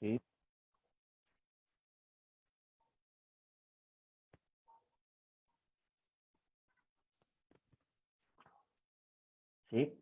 ¿sí? ¿Sí?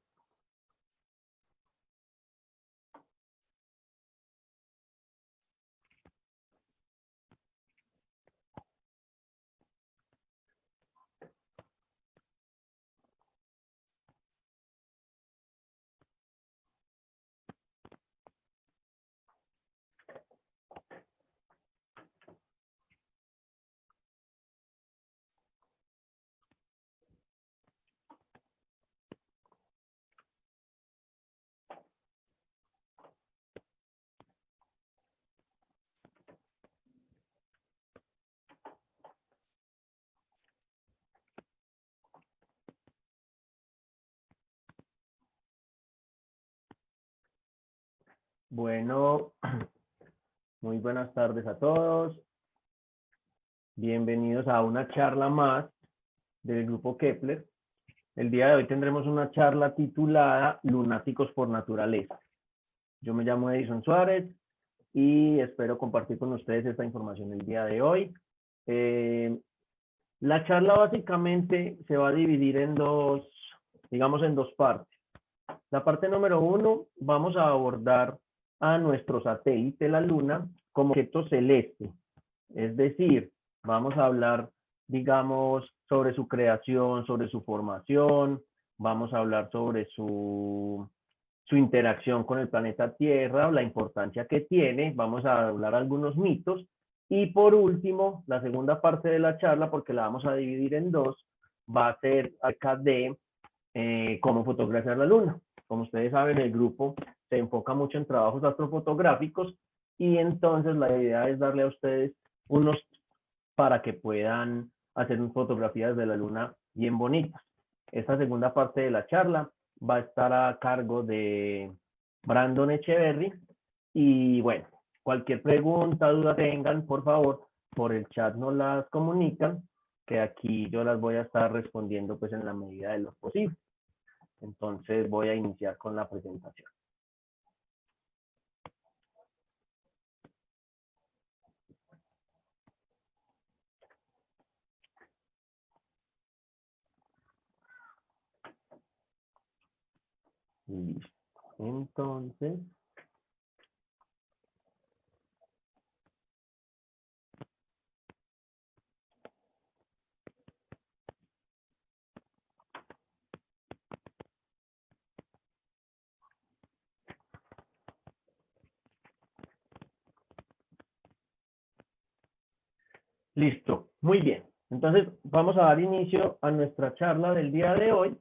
Bueno, muy buenas tardes a todos. Bienvenidos a una charla más del Grupo Kepler. El día de hoy tendremos una charla titulada Lunáticos por Naturaleza. Yo me llamo Edison Suárez y espero compartir con ustedes esta información el día de hoy. La charla básicamente se va a dividir en dos, digamos en dos partes. La parte número 1, vamos a abordar a nuestro satélite, la Luna, como objeto celeste. Es decir, vamos a hablar, digamos, sobre su creación, sobre su formación, vamos a hablar sobre su interacción con el planeta Tierra, la importancia que tiene, vamos a hablar algunos mitos, y por último, la segunda parte de la charla, porque la vamos a dividir en dos, va a ser acá de cómo fotografiar la Luna. Como ustedes saben, el grupo se enfoca mucho en trabajos astrofotográficos y entonces la idea es darle a ustedes unos para que puedan hacer fotografías de la Luna bien bonitas. Esta segunda parte de la charla va a estar a cargo de Brandon Echeverry y bueno, cualquier pregunta, duda tengan, por favor, por el chat nos las comunican, que aquí yo las voy a estar respondiendo pues en la medida de lo posible. Entonces voy a iniciar con la presentación. Listo. Entonces, listo. Muy bien. Entonces, vamos a dar inicio a nuestra charla del día de hoy.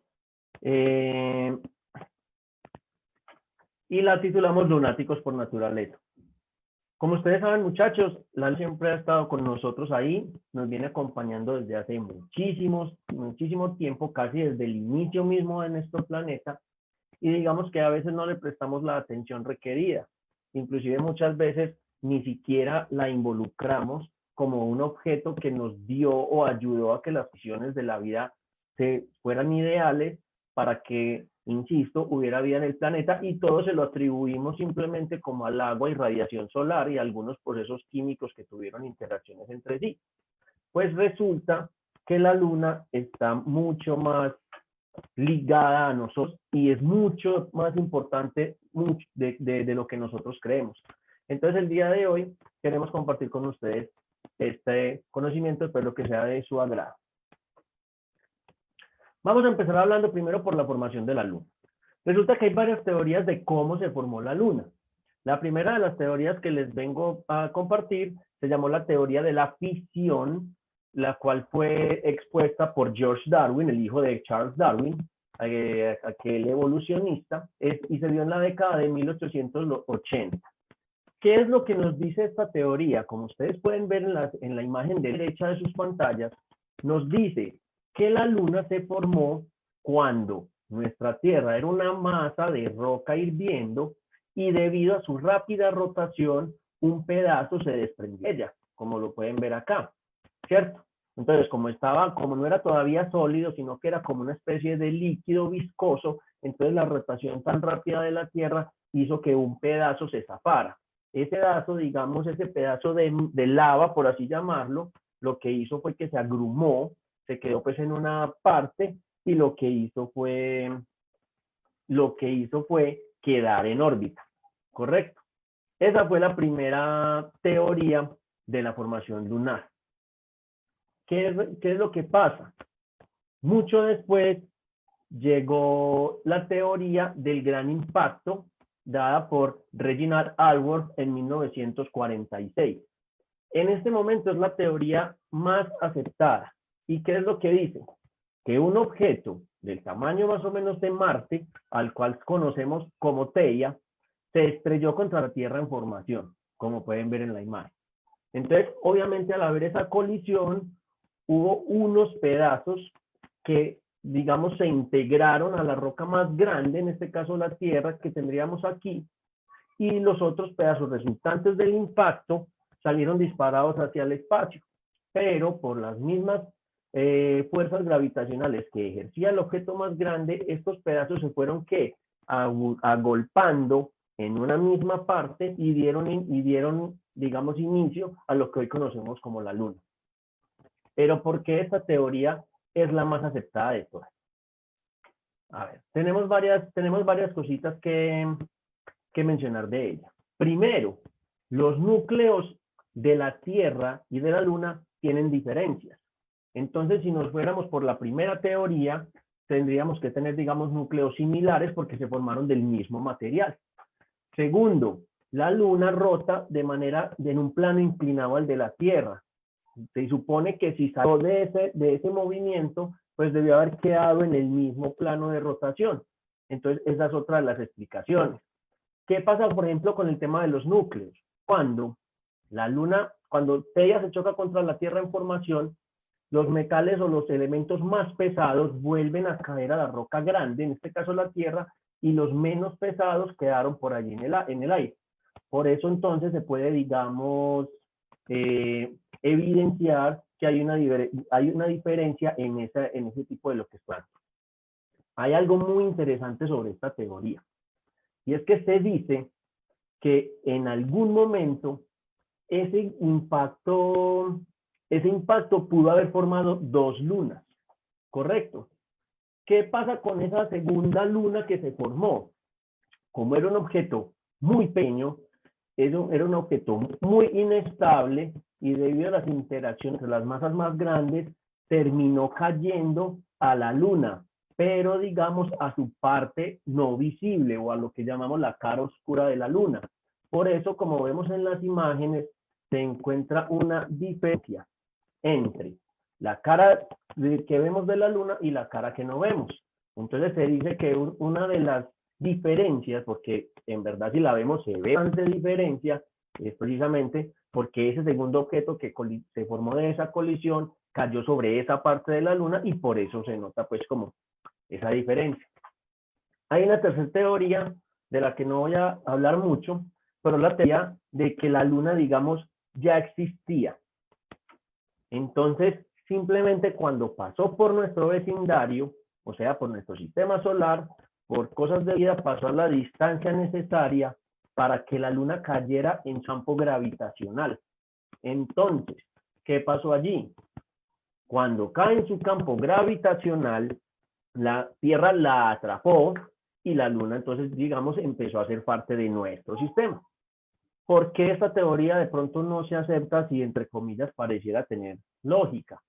Y la titulamos Lunáticos por Naturaleza. Como ustedes saben, muchachos, Lalo siempre ha estado con nosotros ahí, nos viene acompañando desde hace muchísimo tiempo, casi desde el inicio mismo de nuestro planeta, y digamos que a veces no le prestamos la atención requerida. Inclusive muchas veces ni siquiera la involucramos como un objeto que nos dio o ayudó a que las visiones de la vida se fueran ideales para que, insisto, hubiera vida en el planeta, y todo se lo atribuimos simplemente como al agua y radiación solar y algunos procesos químicos que tuvieron interacciones entre sí. Pues resulta que la Luna está mucho más ligada a nosotros y es mucho más importante de lo que nosotros creemos. Entonces el día de hoy queremos compartir con ustedes este conocimiento, espero que sea de su agrado. Vamos a empezar hablando primero por la formación de la Luna. Resulta que hay varias teorías de cómo se formó la Luna. La primera de las teorías que les vengo a compartir se llamó la teoría de la fisión, la cual fue expuesta por George Darwin, el hijo de Charles Darwin, aquel evolucionista, y se dio en la década de 1880. ¿Qué es lo que nos dice esta teoría? Como ustedes pueden ver en la imagen derecha de sus pantallas, nos dice que la Luna se formó cuando nuestra Tierra era una masa de roca hirviendo y debido a su rápida rotación, un pedazo se desprendió de ella, como lo pueden ver acá, ¿cierto? Entonces, como no era todavía sólido, sino que era como una especie de líquido viscoso, entonces la rotación tan rápida de la Tierra hizo que un pedazo se zafara. ese pedazo, digamos, ese pedazo de lava, por así llamarlo, lo que hizo fue que se agrumó, se quedó pues en una parte y lo que hizo fue quedar en órbita, ¿correcto? Esa fue la primera teoría de la formación lunar. ¿Qué es lo que pasa? Mucho después llegó la teoría del gran impacto dada por Reginald Allsworth en 1946. En este momento es la teoría más aceptada. ¿Y qué es lo que dice? Que un objeto del tamaño más o menos de Marte, al cual conocemos como Theia, se estrelló contra la Tierra en formación, como pueden ver en la imagen. Entonces, obviamente, al haber esa colisión, hubo unos pedazos que, digamos, se integraron a la roca más grande, en este caso la Tierra, que tendríamos aquí, y los otros pedazos resultantes del impacto salieron disparados hacia el espacio, pero por las mismas fuerzas gravitacionales que ejercía el objeto más grande, estos pedazos se fueron agolpando en una misma parte y dieron, digamos, inicio a lo que hoy conocemos como la Luna. Pero ¿por qué esta teoría es la más aceptada de todas? A ver, tenemos varias cositas que mencionar de ella. Primero, los núcleos de la Tierra y de la Luna tienen diferencias. Entonces, si nos fuéramos por la primera teoría, tendríamos que tener, digamos, núcleos similares porque se formaron del mismo material. Segundo, la Luna rota en un plano inclinado al de la Tierra. Se supone que si salió de ese movimiento, pues debió haber quedado en el mismo plano de rotación. Entonces, esa es otra de las explicaciones. ¿Qué pasa, por ejemplo, con el tema de los núcleos? Cuando Theia se choca contra la Tierra en formación, los metales o los elementos más pesados vuelven a caer a la roca grande, en este caso la Tierra, y los menos pesados quedaron por allí en el aire. Por eso entonces se puede, digamos, evidenciar que hay una diferencia en ese tipo de lo que está. Hay algo muy interesante sobre esta teoría. Y es que se dice que en algún momento ese impacto pudo haber formado dos lunas, ¿correcto? ¿Qué pasa con esa segunda luna que se formó? Como era un objeto muy pequeño, era un objeto muy inestable y debido a las interacciones de las masas más grandes, terminó cayendo a la luna, pero digamos a su parte no visible o a lo que llamamos la cara oscura de la luna. Por eso, como vemos en las imágenes, se encuentra una diferencia entre la cara que vemos de la luna y la cara que no vemos. Entonces se dice que una de las diferencias, porque en verdad si la vemos se ve bastante diferencia, es precisamente porque ese segundo objeto que se formó de esa colisión cayó sobre esa parte de la luna y por eso se nota pues como esa diferencia. Hay una tercera teoría de la que no voy a hablar mucho, pero la teoría de que la luna, digamos, ya existía. Entonces, simplemente cuando pasó por nuestro vecindario, o sea, por nuestro sistema solar, por cosas de vida, pasó a la distancia necesaria para que la luna cayera en campo gravitacional. Entonces, ¿qué pasó allí? Cuando cae en su campo gravitacional, la Tierra la atrapó y la luna entonces, digamos, empezó a ser parte de nuestro sistema. ¿Por qué esta teoría de pronto no se acepta si entre comillas pareciera tener lógica?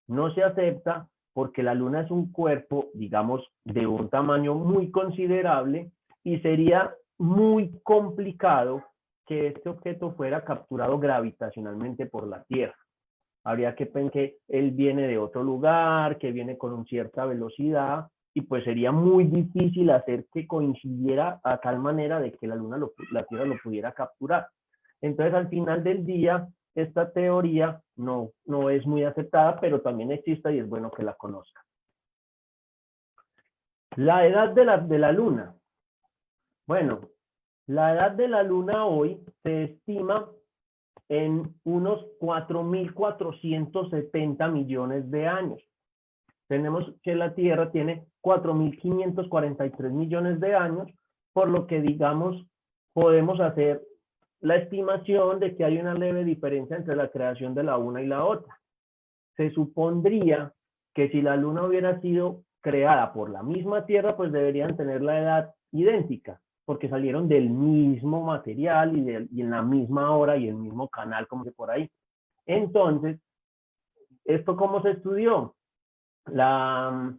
No se acepta porque la luna es un cuerpo, digamos, de un tamaño muy considerable y sería muy complicado que este objeto fuera capturado gravitacionalmente por la Tierra. Habría que pensar que él viene de otro lugar, que viene con una cierta velocidad, y pues sería muy difícil hacer que coincidiera a tal manera de que la Tierra lo pudiera capturar. Entonces, al final del día, esta teoría no es muy aceptada, pero también existe y es bueno que la conozcan. La edad de la Luna. Bueno, la edad de la Luna hoy se estima en unos 4.470 millones de años. Tenemos que la Tierra tiene 4.543 millones de años, por lo que, digamos, podemos hacer la estimación de que hay una leve diferencia entre la creación de la una y la otra. Se supondría que si la luna hubiera sido creada por la misma Tierra, pues deberían tener la edad idéntica, porque salieron del mismo material y en la misma hora y el mismo canal, como que por ahí. Entonces, ¿esto cómo se estudió? La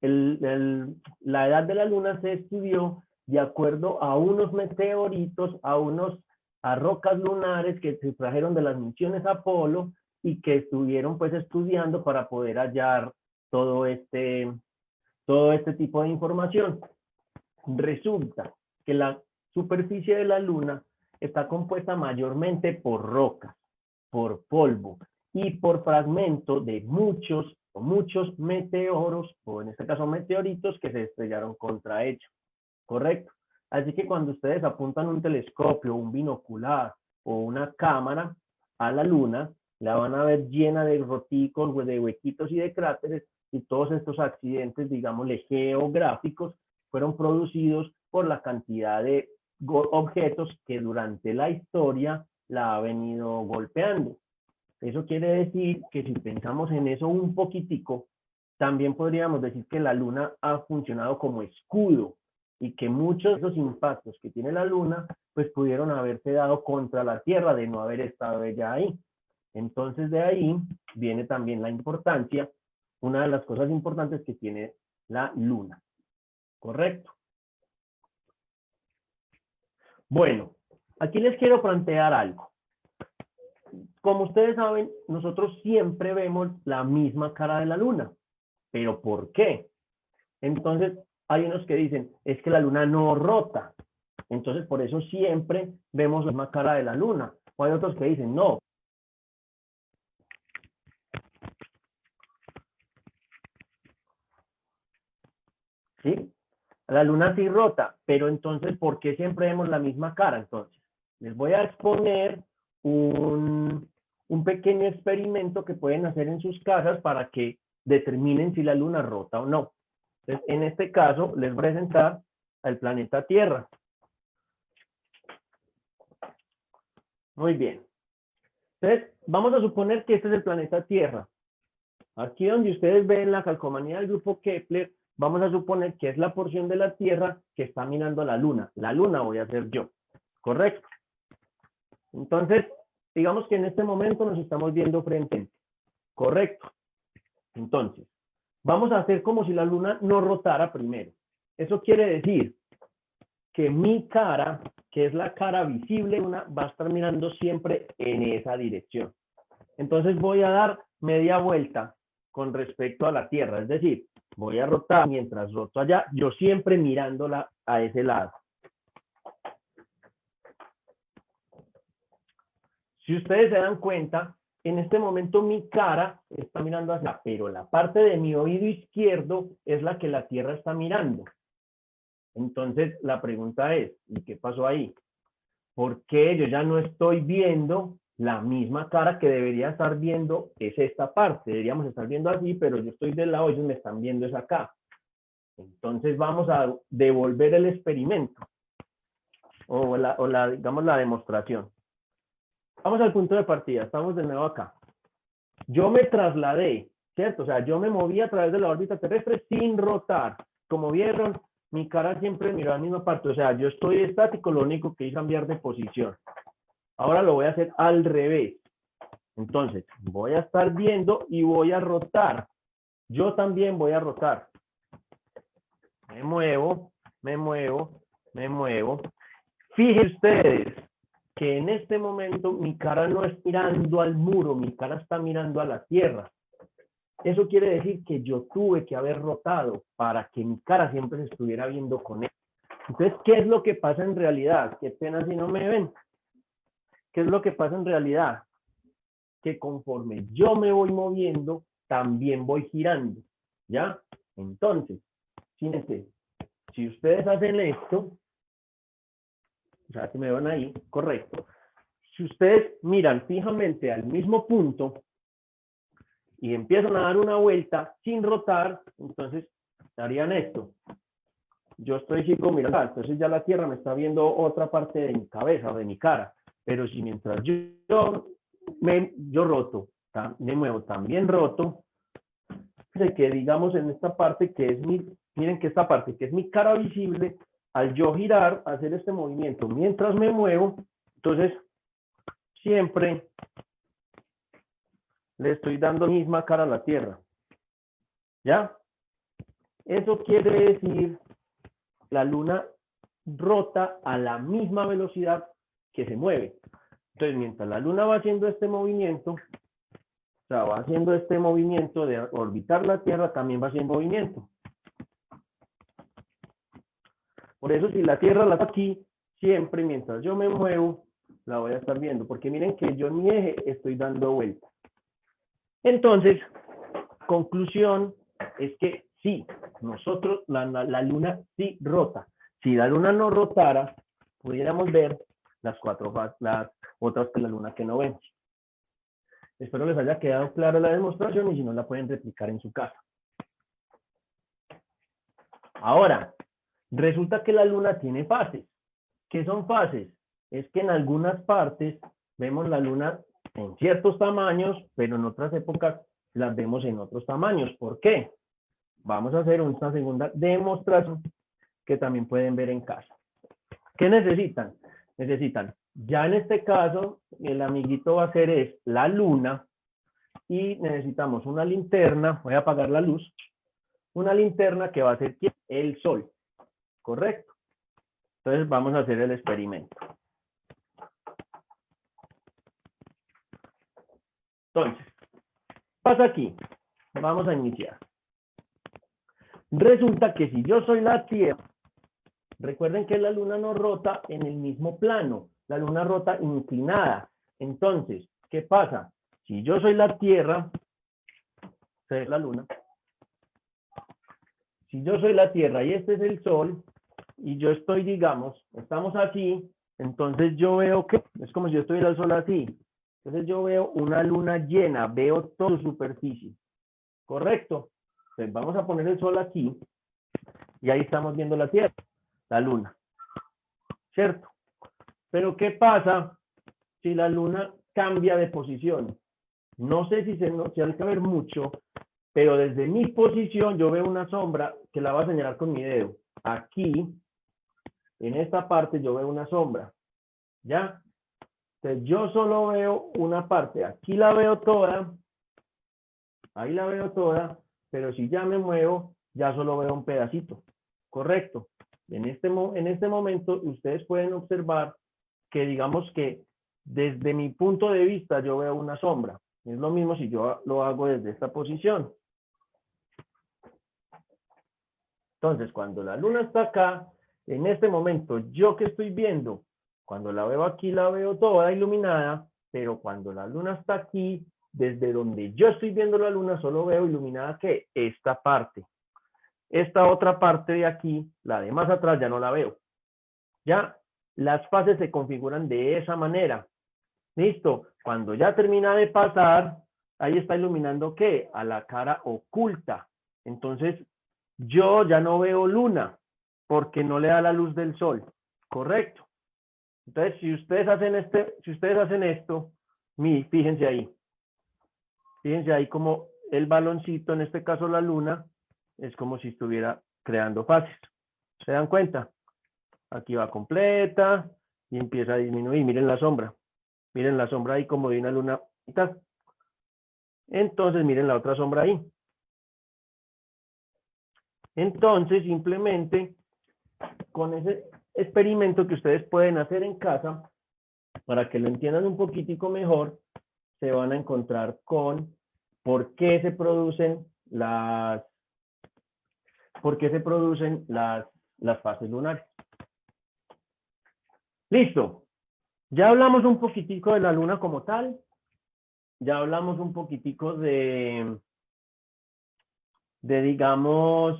edad de la luna se estudió de acuerdo a unos meteoritos, a rocas lunares que se trajeron de las misiones Apolo y que estuvieron pues estudiando para poder hallar todo este tipo de información. Resulta que la superficie de la luna está compuesta mayormente por rocas, por polvo y por fragmentos de muchos meteoros, o en este caso meteoritos, que se estrellaron contra ella. ¿Correcto? Así que cuando ustedes apuntan un telescopio, un binocular o una cámara a la luna, la van a ver llena de roticos, de huequitos y de cráteres, y todos estos accidentes, digámosle, geográficos, fueron producidos por la cantidad de objetos que durante la historia la ha venido golpeando. Eso quiere decir que si pensamos en eso un poquitico, también podríamos decir que la luna ha funcionado como escudo y que muchos de esos impactos que tiene la luna, pues pudieron haberse dado contra la Tierra de no haber estado ella ahí. Entonces de ahí viene también la importancia, una de las cosas importantes que tiene la luna. ¿Correcto? Bueno, aquí les quiero plantear algo. Como ustedes saben, nosotros siempre vemos la misma cara de la luna. ¿Pero por qué? Entonces, hay unos que dicen, es que la luna no rota. Entonces, por eso siempre vemos la misma cara de la luna. O hay otros que dicen, no. ¿Sí? La luna sí rota, pero entonces, ¿por qué siempre vemos la misma cara? Entonces, les voy a exponer un pequeño experimento que pueden hacer en sus casas para que determinen si la luna rota o no. Entonces, en este caso, les voy a presentar al planeta Tierra. Muy bien. Entonces, vamos a suponer que este es el planeta Tierra. Aquí donde ustedes ven la calcomanía del grupo Kepler, vamos a suponer que es la porción de la Tierra que está mirando a la Luna. La Luna voy a ser yo, ¿correcto? Entonces, digamos que en este momento nos estamos viendo frente a frente, ¿correcto? Entonces, vamos a hacer como si la Luna no rotara primero. Eso quiere decir que mi cara, que es la cara visible, va a estar mirando siempre en esa dirección. Entonces voy a dar media vuelta con respecto a la Tierra, es decir, voy a rotar mientras roto allá, yo siempre mirándola a ese lado. Si ustedes se dan cuenta, en este momento mi cara está mirando hacia allá, pero la parte de mi oído izquierdo es la que la Tierra está mirando. Entonces la pregunta es, ¿y qué pasó ahí? ¿Por qué yo ya no estoy viendo la misma cara que debería estar viendo? Es esta parte, deberíamos estar viendo así, pero yo estoy del lado, ellos me están viendo es acá. Entonces vamos a devolver el experimento digamos la demostración. Vamos al punto de partida, estamos de nuevo acá. Yo me trasladé, ¿cierto? O sea, yo me moví a través de la órbita terrestre sin rotar. Como vieron, mi cara siempre miró a la misma parte. O sea, yo estoy estático, lo único que hice es cambiar de posición. Ahora lo voy a hacer al revés. Entonces, voy a estar viendo y voy a rotar. Yo también voy a rotar. Me muevo, me muevo, me muevo. Fíjense ustedes que en este momento mi cara no es mirando al muro, mi cara está mirando a la Tierra. Eso quiere decir que yo tuve que haber rotado para que mi cara siempre se estuviera viendo con él. Entonces, ¿qué es lo que pasa en realidad? Qué pena si no me ven. ¿Qué es lo que pasa en realidad? Que conforme yo me voy moviendo, también voy girando. ¿Ya? Entonces, fíjense, si ustedes hacen esto, o sea, si me ven ahí, correcto. Si ustedes miran fijamente al mismo punto y empiezan a dar una vuelta sin rotar, entonces harían esto. Yo estoy chico mirando, entonces ya la Tierra me está viendo otra parte de mi cabeza o de mi cara. Pero si mientras yo roto, me muevo también roto, que digamos en esta parte que es miren que esta parte que es mi cara visible, al yo girar, hacer este movimiento mientras me muevo, entonces siempre le estoy dando misma cara a la Tierra. ¿Ya? Eso quiere decir, la Luna rota a la misma velocidad que se mueve. Entonces, mientras la Luna va haciendo este movimiento, o sea, va haciendo este movimiento de orbitar la Tierra, también va haciendo movimiento. Por eso, si la Tierra la está aquí, siempre mientras yo me muevo, la voy a estar viendo, porque miren que yo en mi eje estoy dando vuelta. Entonces, conclusión es que sí, nosotros, la Luna sí rota. Si la Luna no rotara, pudiéramos ver las otras que la Luna que no vemos. Espero les haya quedado clara la demostración y si no la pueden replicar en su casa. Ahora, resulta que la Luna tiene fases. ¿Qué son fases? Es que en algunas partes vemos la Luna en ciertos tamaños, pero en otras épocas las vemos en otros tamaños. ¿Por qué? Vamos a hacer una segunda demostración que también pueden ver en casa. ¿Qué necesitan? Necesitan, ya en este caso, el amiguito va a hacer es la Luna y necesitamos una linterna, voy a apagar la luz, una linterna que va a ser el Sol, ¿correcto? Entonces vamos a hacer el experimento. Entonces, pasa aquí, vamos a iniciar. Resulta que si yo soy la Tierra, recuerden que la Luna no rota en el mismo plano, la Luna rota inclinada. Entonces, ¿qué pasa? Si yo soy la Tierra, es la Luna. Si yo soy la Tierra y este es el Sol, y yo estoy, digamos, estamos así, entonces yo veo que, es como si yo estuviera el Sol así. Entonces yo veo una Luna llena, veo toda su superficie. ¿Correcto? Entonces vamos a poner el Sol aquí, y ahí estamos viendo la Tierra, la Luna. ¿Cierto? Pero ¿qué pasa si la Luna cambia de posición? No sé si se alcanza a ver mucho, pero desde mi posición yo veo una sombra que la voy a señalar con mi dedo. Aquí, en esta parte, yo veo una sombra. ¿Ya? Entonces yo solo veo una parte. Aquí la veo toda. Ahí la veo toda. Pero si ya me muevo, ya solo veo un pedacito. ¿Correcto? En este momento, ustedes pueden observar que digamos que desde mi punto de vista yo veo una sombra. Es lo mismo si yo lo hago desde esta posición. Entonces, cuando la Luna está acá, en este momento, ¿yo qué estoy viendo? Cuando la veo aquí, la veo toda iluminada, pero cuando la Luna está aquí, desde donde yo estoy viendo la Luna, solo veo iluminada ¿qué? Esta parte. Esta otra parte de aquí, la de más atrás, ya no la veo. ¿Ya? Las fases se configuran de esa manera. Listo. Cuando ya termina de pasar, ahí está iluminando ¿qué? A la cara oculta. Entonces, yo ya no veo luna, porque no le da la luz del sol. ¿Correcto? Entonces, si ustedes hacen esto, fíjense ahí. Fíjense ahí como el baloncito, en este caso la luna, es como si estuviera creando fases. ¿Se dan cuenta? Aquí va completa y empieza a disminuir. Miren la sombra. Miren la sombra ahí como de una luna. Entonces, miren la otra sombra ahí. Entonces, simplemente, con ese experimento que ustedes pueden hacer en casa, para que lo entiendan un poquitico mejor, se van a encontrar con por qué se producen las fases lunares. Listo. Ya hablamos un poquitico de la luna como tal. Ya hablamos un poquitico de digamos,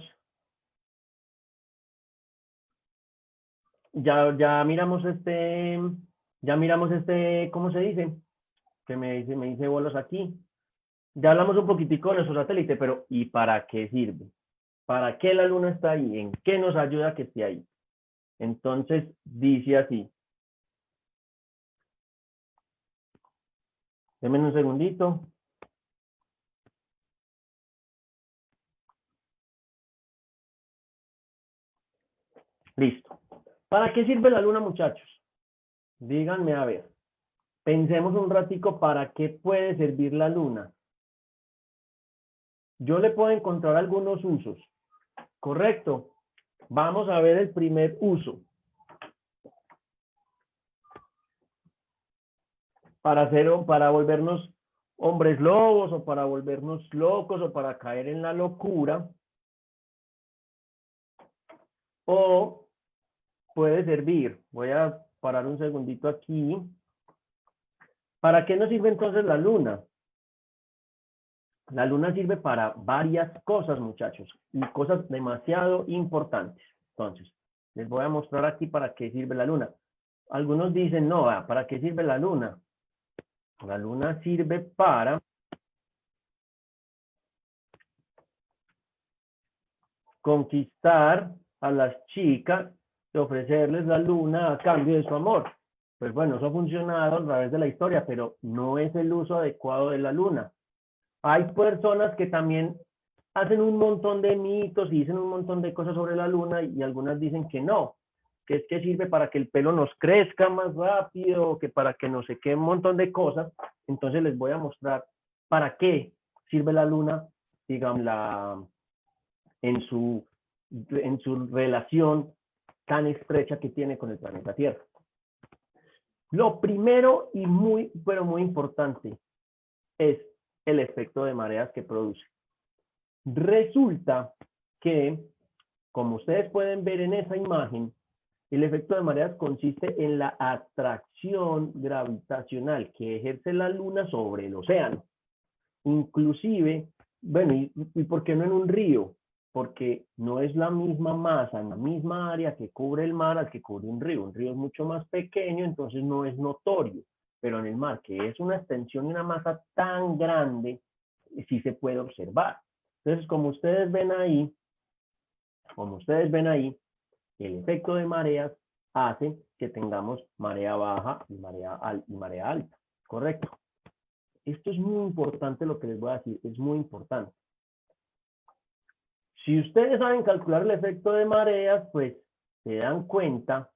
ya miramos ¿cómo se dice? Que me dice bolos aquí. Ya hablamos un poquitico de nuestro satélite, pero ¿y para qué sirve? ¿Para qué la luna está ahí? ¿En qué nos ayuda que esté ahí? Entonces, dice así. Denme un segundito. Listo. ¿Para qué sirve la luna, muchachos? Díganme, a ver. Pensemos un ratico para qué puede servir la luna. Yo le puedo encontrar algunos usos. ¿Correcto? Vamos a ver el primer uso. Para volvernos hombres lobos o para volvernos locos o para caer en la locura. O puede servir, voy a parar un segundito aquí. ¿Para qué nos sirve entonces la luna? La luna sirve para varias cosas, muchachos, y cosas demasiado importantes. Entonces, les voy a mostrar aquí para qué sirve la luna. Algunos dicen, no, ¿para qué sirve la luna? La luna sirve para conquistar a las chicas y ofrecerles la luna a cambio de su amor. Pues bueno, eso ha funcionado a través de la historia, pero no es el uso adecuado de la luna. Hay personas que también hacen un montón de mitos y dicen un montón de cosas sobre la luna y algunas dicen que no, que es que sirve para que el pelo nos crezca más rápido, que para que no sé qué, un montón de cosas. Entonces les voy a mostrar para qué sirve la luna, digamos, en su relación tan estrecha que tiene con el planeta Tierra. Lo primero y muy, pero muy importante es el efecto de mareas que produce. Resulta que, como ustedes pueden ver en esa imagen, el efecto de mareas consiste en la atracción gravitacional que ejerce la luna sobre el océano. Inclusive, bueno, ¿y por qué no en un río? Porque no es la misma masa, en la misma área que cubre el mar al que cubre un río. Un río es mucho más pequeño, entonces no es notorio. Pero en el mar, que es una extensión y una masa tan grande, sí se puede observar. Entonces, como ustedes ven ahí, el efecto de mareas hace que tengamos marea baja y marea alta. ¿Correcto? Esto es muy importante lo que les voy a decir, es muy importante. Si ustedes saben calcular el efecto de mareas, pues se dan cuenta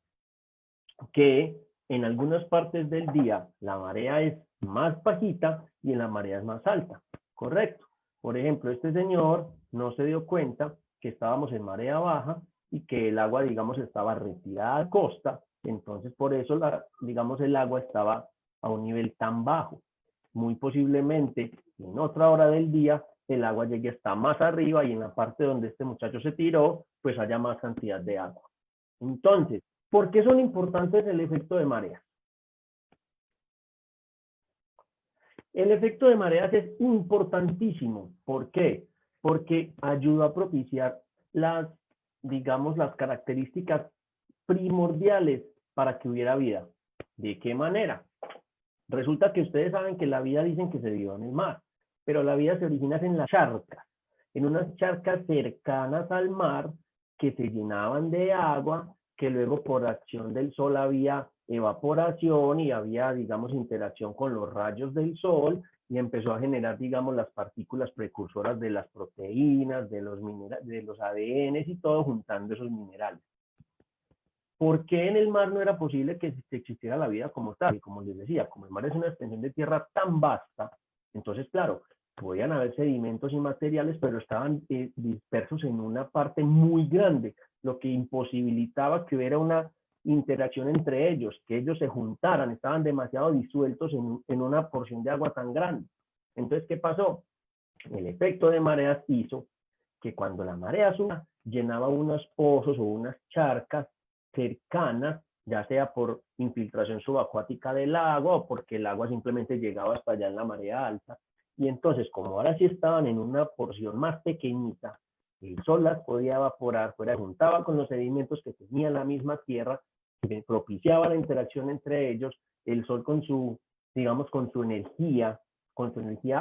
que en algunas partes del día la marea es más bajita y en la marea es más alta. ¿Correcto? Por ejemplo, este señor no se dio cuenta que estábamos en marea baja y que el agua, digamos, estaba retirada a costa, entonces por eso, digamos, el agua estaba a un nivel tan bajo. Muy posiblemente en otra hora del día el agua llegue hasta más arriba y en la parte donde este muchacho se tiró, pues haya más cantidad de agua. Entonces, ¿por qué son importantes el efecto de mareas? El efecto de mareas es importantísimo. ¿Por qué? Porque ayuda a propiciar digamos, las características primordiales para que hubiera vida. ¿De qué manera? Resulta que ustedes saben que la vida dicen que se dio en el mar, pero la vida se origina en las charcas, en unas charcas cercanas al mar que se llenaban de agua, que luego por acción del sol había evaporación y había, digamos, interacción con los rayos del sol y empezó a generar, digamos, las partículas precursoras de las proteínas, de los ADNs y todo juntando esos minerales. ¿Por qué en el mar no era posible que existiera la vida como tal? Y como les decía, como el mar es una extensión de tierra tan vasta, entonces, claro, podían haber sedimentos y materiales, pero estaban dispersos en una parte muy grande, lo que imposibilitaba que hubiera una interacción entre ellos, que ellos se juntaran, estaban demasiado disueltos en una porción de agua tan grande. Entonces, ¿qué pasó? El efecto de mareas hizo que cuando la marea subía, llenaba unos pozos o unas charcas cercanas, ya sea por infiltración subacuática del agua o porque el agua simplemente llegaba hasta allá en la marea alta. Y entonces, como ahora sí estaban en una porción más pequeñita, el sol las podía evaporar, fuera juntaba con los sedimentos que tenía la misma tierra, que propiciaba la interacción entre ellos, el sol con su, digamos, con su energía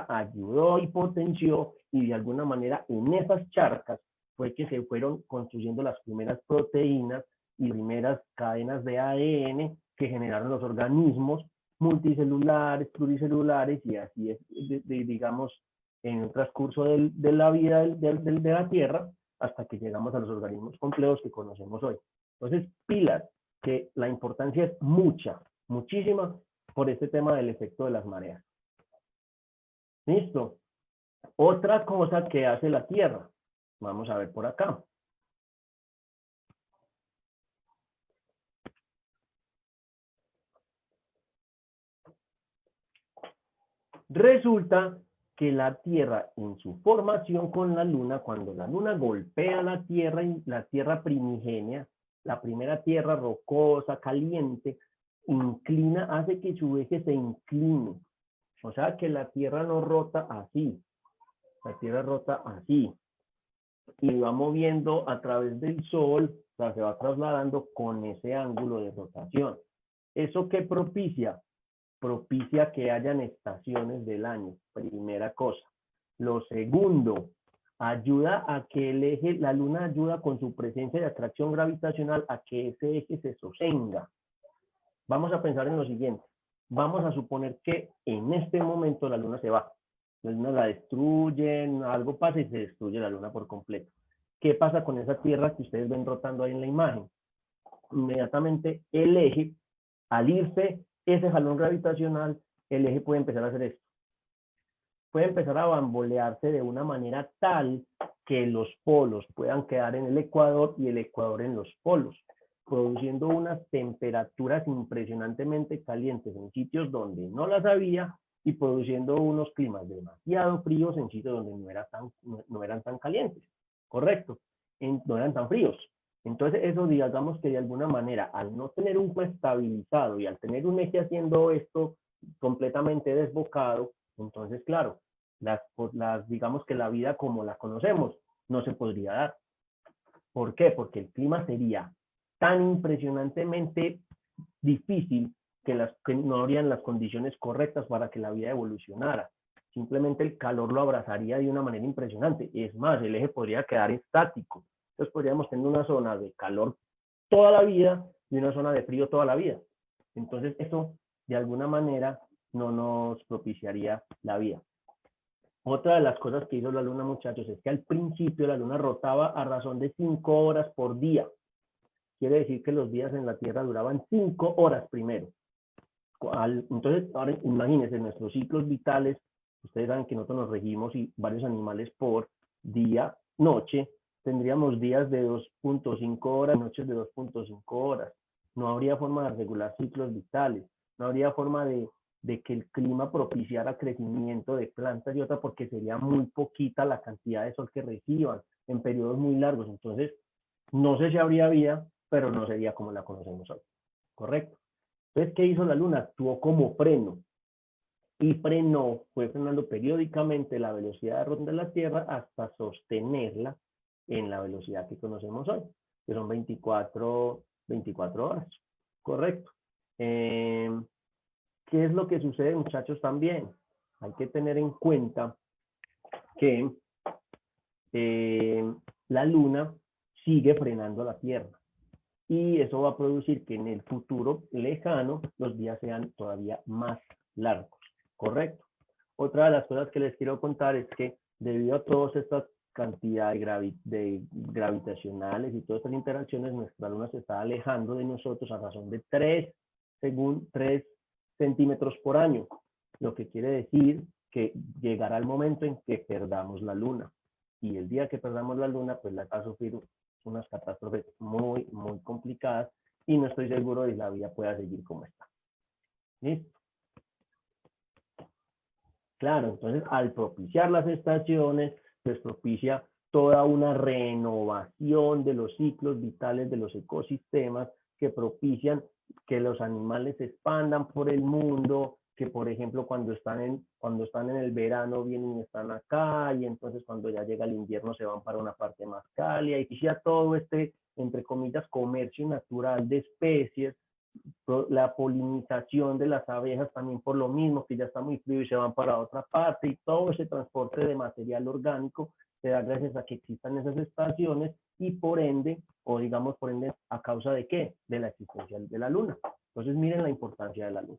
ayudó y potenció y de alguna manera en esas charcas fue que se fueron construyendo las primeras proteínas y primeras cadenas de ADN que generaron los organismos multicelulares, pluricelulares, y así es, digamos, en el transcurso de la vida de la Tierra, hasta que llegamos a los organismos complejos que conocemos hoy. Entonces, pilas, que la importancia es mucha, muchísima, por este tema del efecto de las mareas. ¿Listo? Otra cosa que hace la Tierra, vamos a ver por acá. Resulta que la Tierra, en su formación con la Luna, cuando la Luna golpea la Tierra primigenia, la primera Tierra rocosa, caliente, inclina, hace que su eje se incline. O sea que la Tierra no rota así, la Tierra rota así. Y va moviendo a través del Sol, o sea, se va trasladando con ese ángulo de rotación. ¿Eso qué propicia? Propicia que hayan estaciones del año, primera cosa. Lo segundo, ayuda a que el eje, la Luna ayuda con su presencia de atracción gravitacional a que ese eje se sostenga. Vamos a pensar en lo siguiente. Vamos a suponer que en este momento la Luna se va. La Luna la destruyen, algo pasa y se destruye la Luna por completo. ¿Qué pasa con esa Tierra que ustedes ven rotando ahí en la imagen? Inmediatamente el eje, al irse ese jalón gravitacional, el eje puede empezar a hacer esto. Puede empezar a bambolearse de una manera tal que los polos puedan quedar en el ecuador y el ecuador en los polos, produciendo unas temperaturas impresionantemente calientes en sitios donde no las había y produciendo unos climas demasiado fríos en sitios donde no eran tan calientes. Correcto, no eran tan fríos. Entonces eso, digamos que de alguna manera, al no tener un juez estabilizado y al tener un eje haciendo esto completamente desbocado, entonces claro, digamos que la vida como la conocemos no se podría dar. ¿Por qué? Porque el clima sería tan impresionantemente difícil que no habrían las condiciones correctas para que la vida evolucionara. Simplemente el calor lo abrazaría de una manera impresionante. Es más, el eje podría quedar estático. Entonces podríamos tener una zona de calor toda la vida y una zona de frío toda la vida. Entonces eso de alguna manera no nos propiciaría la vida. Otra de las cosas que hizo la Luna, muchachos, es que al principio la Luna rotaba a razón de 5 horas por día. Quiere decir que los días en la Tierra duraban 5 horas primero. Entonces, ahora imagínense, nuestros ciclos vitales, ustedes saben que nosotros nos regimos y varios animales por día, noche, tendríamos días de 2.5 horas, noches de 2.5 horas. No habría forma de regular ciclos vitales, no habría forma de que el clima propiciara crecimiento de plantas y otras, porque sería muy poquita la cantidad de sol que reciban en periodos muy largos. Entonces, no sé si habría vida, pero no sería como la conocemos hoy. ¿Correcto? Entonces, ¿qué hizo la Luna? Actuó como freno. Y frenó, fue frenando periódicamente la velocidad de rotación de la Tierra hasta sostenerla en la velocidad que conocemos hoy, que son 24 horas. Correcto. ¿Qué es lo que sucede, muchachos, también? Hay que tener en cuenta que la Luna sigue frenando a la Tierra. Y eso va a producir que en el futuro lejano los días sean todavía más largos. ¿Correcto? Otra de las cosas que les quiero contar es que debido a todas estas cantidades gravitacionales y todas estas interacciones, nuestra Luna se está alejando de nosotros a razón de 3 centímetros por año, lo que quiere decir que llegará el momento en que perdamos la Luna. Y el día que perdamos la Luna, pues la va a sufrir unas catástrofes muy, muy complicadas y no estoy seguro de que la vida pueda seguir como está. ¿Listo? Claro, entonces al propiciar las estaciones, pues propicia toda una renovación de los ciclos vitales de los ecosistemas que propician que los animales se expandan por el mundo, que por ejemplo cuando están en el verano vienen y están acá, y entonces cuando ya llega el invierno se van para una parte más cálida, y ya todo este, entre comillas, comercio natural de especies, la polinización de las abejas también por lo mismo, que ya está muy frío y se van para otra parte, y todo ese transporte de material orgánico se da gracias a que existan esas estaciones y por ende, o digamos por ende, ¿a causa de qué? De la existencia de la Luna. Entonces miren la importancia de la Luna.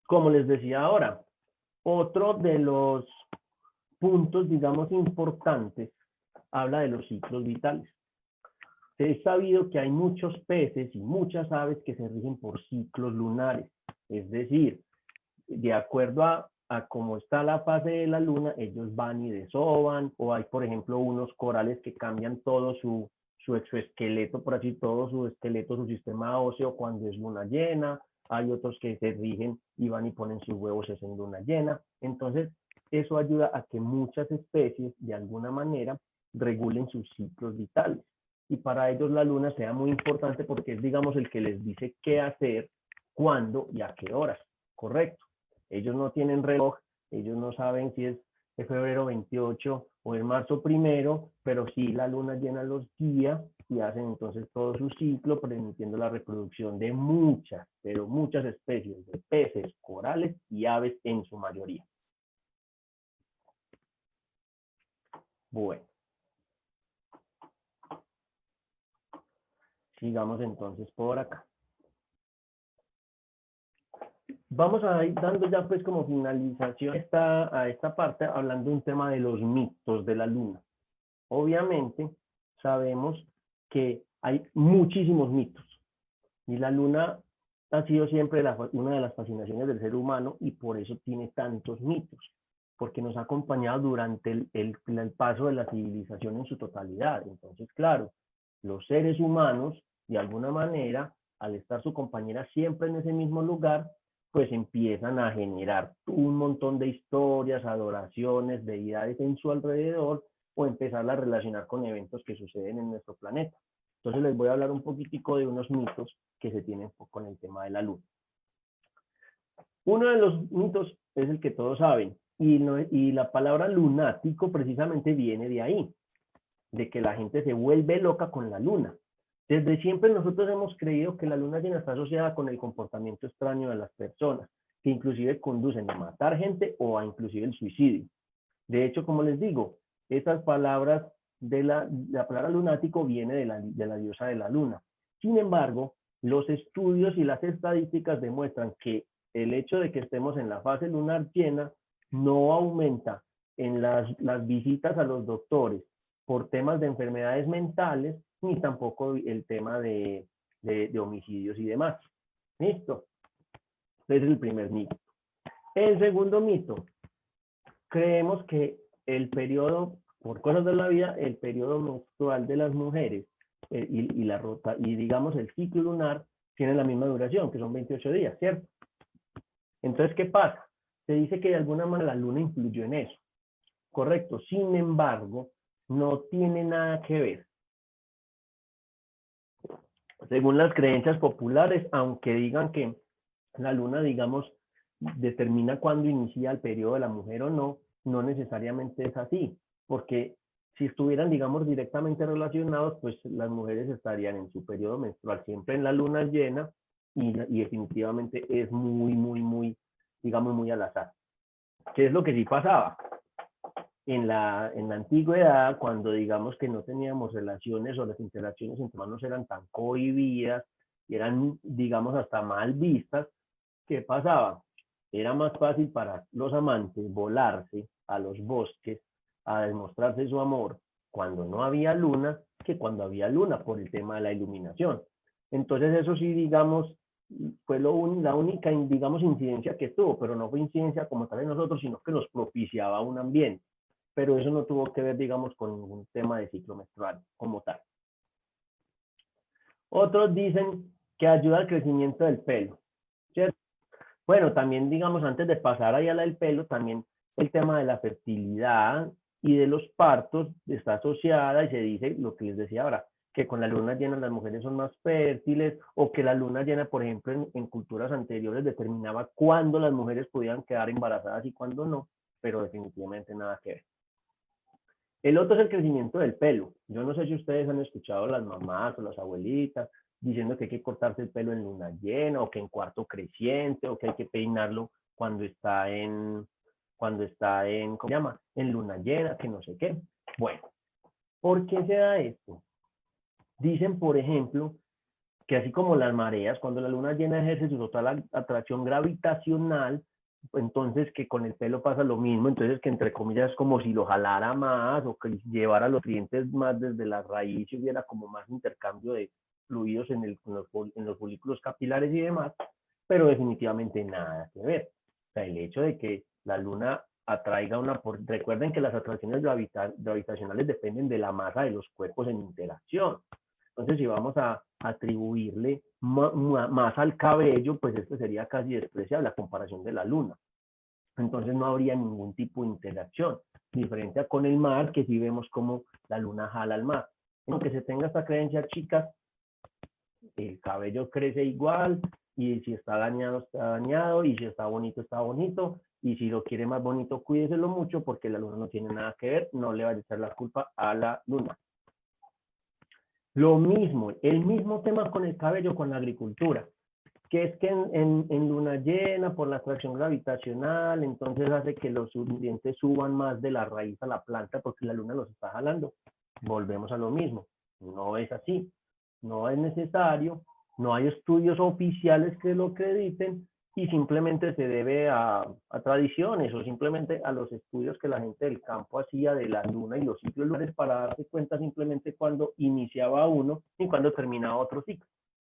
como les decía ahora, otro de los puntos, digamos, importantes, habla de los ciclos vitales. Es sabido que hay muchos peces y muchas aves que se rigen por ciclos lunares, es decir, de acuerdo a cómo está la fase de la luna, ellos van y desovan, o hay, por ejemplo, unos corales que cambian todo su exoesqueleto, por así todo su esqueleto, su sistema óseo cuando es luna llena, hay otros que se rigen y van y ponen sus huevos en luna llena. Entonces, eso ayuda a que muchas especies, de alguna manera, regulen sus ciclos vitales. Y para ellos la luna sea muy importante porque es, digamos, el que les dice qué hacer, cuándo y a qué horas. Correcto. Ellos no tienen reloj, ellos no saben si es de febrero 28 o el marzo 1, pero sí la luna llena los guía y hacen entonces todo su ciclo, permitiendo la reproducción de muchas, pero muchas especies de peces, corales y aves en su mayoría. Bueno. Sigamos entonces por acá. Vamos a ir dando ya pues como finalización a esta parte, hablando de un tema de los mitos de la luna. Obviamente sabemos que hay muchísimos mitos y la luna ha sido siempre una de las fascinaciones del ser humano y por eso tiene tantos mitos, porque nos ha acompañado durante el paso de la civilización en su totalidad. Entonces, claro, los seres humanos, de alguna manera, al estar su compañera siempre en ese mismo lugar, pues empiezan a generar un montón de historias, adoraciones, deidades en su alrededor, o empezar a relacionar con eventos que suceden en nuestro planeta. Entonces les voy a hablar un poquitico de unos mitos que se tienen con el tema de la luna. Uno de los mitos es el que todos saben, y la palabra lunático precisamente viene de ahí, de que la gente se vuelve loca con la luna. Desde siempre nosotros hemos creído que la luna llena está asociada con el comportamiento extraño de las personas, que inclusive conducen a matar gente o a inclusive el suicidio. De hecho, como les digo, esas palabras de la palabra lunático viene de la diosa de la luna. Sin embargo, los estudios y las estadísticas demuestran que el hecho de que estemos en la fase lunar llena no aumenta en las visitas a los doctores por temas de enfermedades mentales, ni tampoco el tema de homicidios y demás. ¿Listo? Ese es el primer mito. El segundo mito, creemos que el periodo, por cosas de la vida, el periodo menstrual de las mujeres y digamos el ciclo lunar tiene la misma duración, que son 28 días, ¿cierto? Entonces, ¿qué pasa? Se dice que de alguna manera la luna influyó en eso. Correcto. Sin embargo, no tiene nada que ver. Según las creencias populares, aunque digan que la luna, digamos, determina cuándo inicia el periodo de la mujer o no, no necesariamente es así, porque si estuvieran, digamos, directamente relacionados, pues las mujeres estarían en su periodo menstrual siempre en la luna llena y definitivamente es muy, digamos, muy al azar. ¿Qué es lo que sí pasaba? En la antigüedad, cuando digamos que no teníamos relaciones o las interacciones entre humanos eran tan cohibidas y eran, digamos, hasta mal vistas, ¿qué pasaba? Era más fácil para los amantes volarse a los bosques a demostrarse su amor cuando no había luna que cuando había luna por el tema de la iluminación. Entonces eso sí, digamos, fue la única, digamos, incidencia que tuvo, pero no fue incidencia como tal de nosotros, sino que nos propiciaba un ambiente. Pero eso no tuvo que ver, digamos, con ningún tema de ciclo menstrual como tal. Otros dicen que ayuda al crecimiento del pelo, ¿cierto? Bueno, también, digamos, antes de pasar allá a la del pelo, también el tema de la fertilidad y de los partos está asociada y se dice lo que les decía ahora, que con la luna llena las mujeres son más fértiles o que la luna llena, por ejemplo, en culturas anteriores determinaba cuándo las mujeres podían quedar embarazadas y cuándo no, pero definitivamente nada que ver. El otro es el crecimiento del pelo. Yo no sé si ustedes han escuchado a las mamás o las abuelitas diciendo que hay que cortarse el pelo en luna llena o que en cuarto creciente o que hay que peinarlo cuando está en, ¿cómo se llama? En luna llena, que no sé qué. Bueno, ¿por qué se da esto? Dicen, por ejemplo, que así como las mareas, cuando la luna llena ejerce su total atracción gravitacional, entonces que con el pelo pasa lo mismo, entonces que entre comillas es como si lo jalara más o que llevara los nutrientes más desde la raíz y hubiera como más intercambio de fluidos en los folículos capilares y demás, pero definitivamente nada que ver. O sea, el hecho de que la luna atraiga recuerden que las atracciones gravitacionales dependen de la masa de los cuerpos en interacción. Entonces, si vamos a atribuirle más al cabello, pues esto sería casi despreciable a comparación de la luna. Entonces no habría ningún tipo de interacción, diferente a con el mar, que sí vemos como la luna jala al mar. Aunque se tenga esta creencia, chicas, el cabello crece igual, y si está dañado, y si está bonito, y si lo quiere más bonito, cuídeselo mucho, porque la luna no tiene nada que ver, no le va a echar la culpa a la luna. Lo mismo, el mismo tema con el cabello, con la agricultura, que es que en luna llena, por la atracción gravitacional, entonces hace que los nutrientes suban más de la raíz a la planta porque la luna los está jalando. Volvemos a lo mismo, no es así, no es necesario, no hay estudios oficiales que lo acrediten y simplemente se debe a tradiciones o simplemente a los estudios que la gente del campo hacía de la luna y los ciclos lunares para darse cuenta simplemente cuando iniciaba uno y cuando terminaba otro ciclo.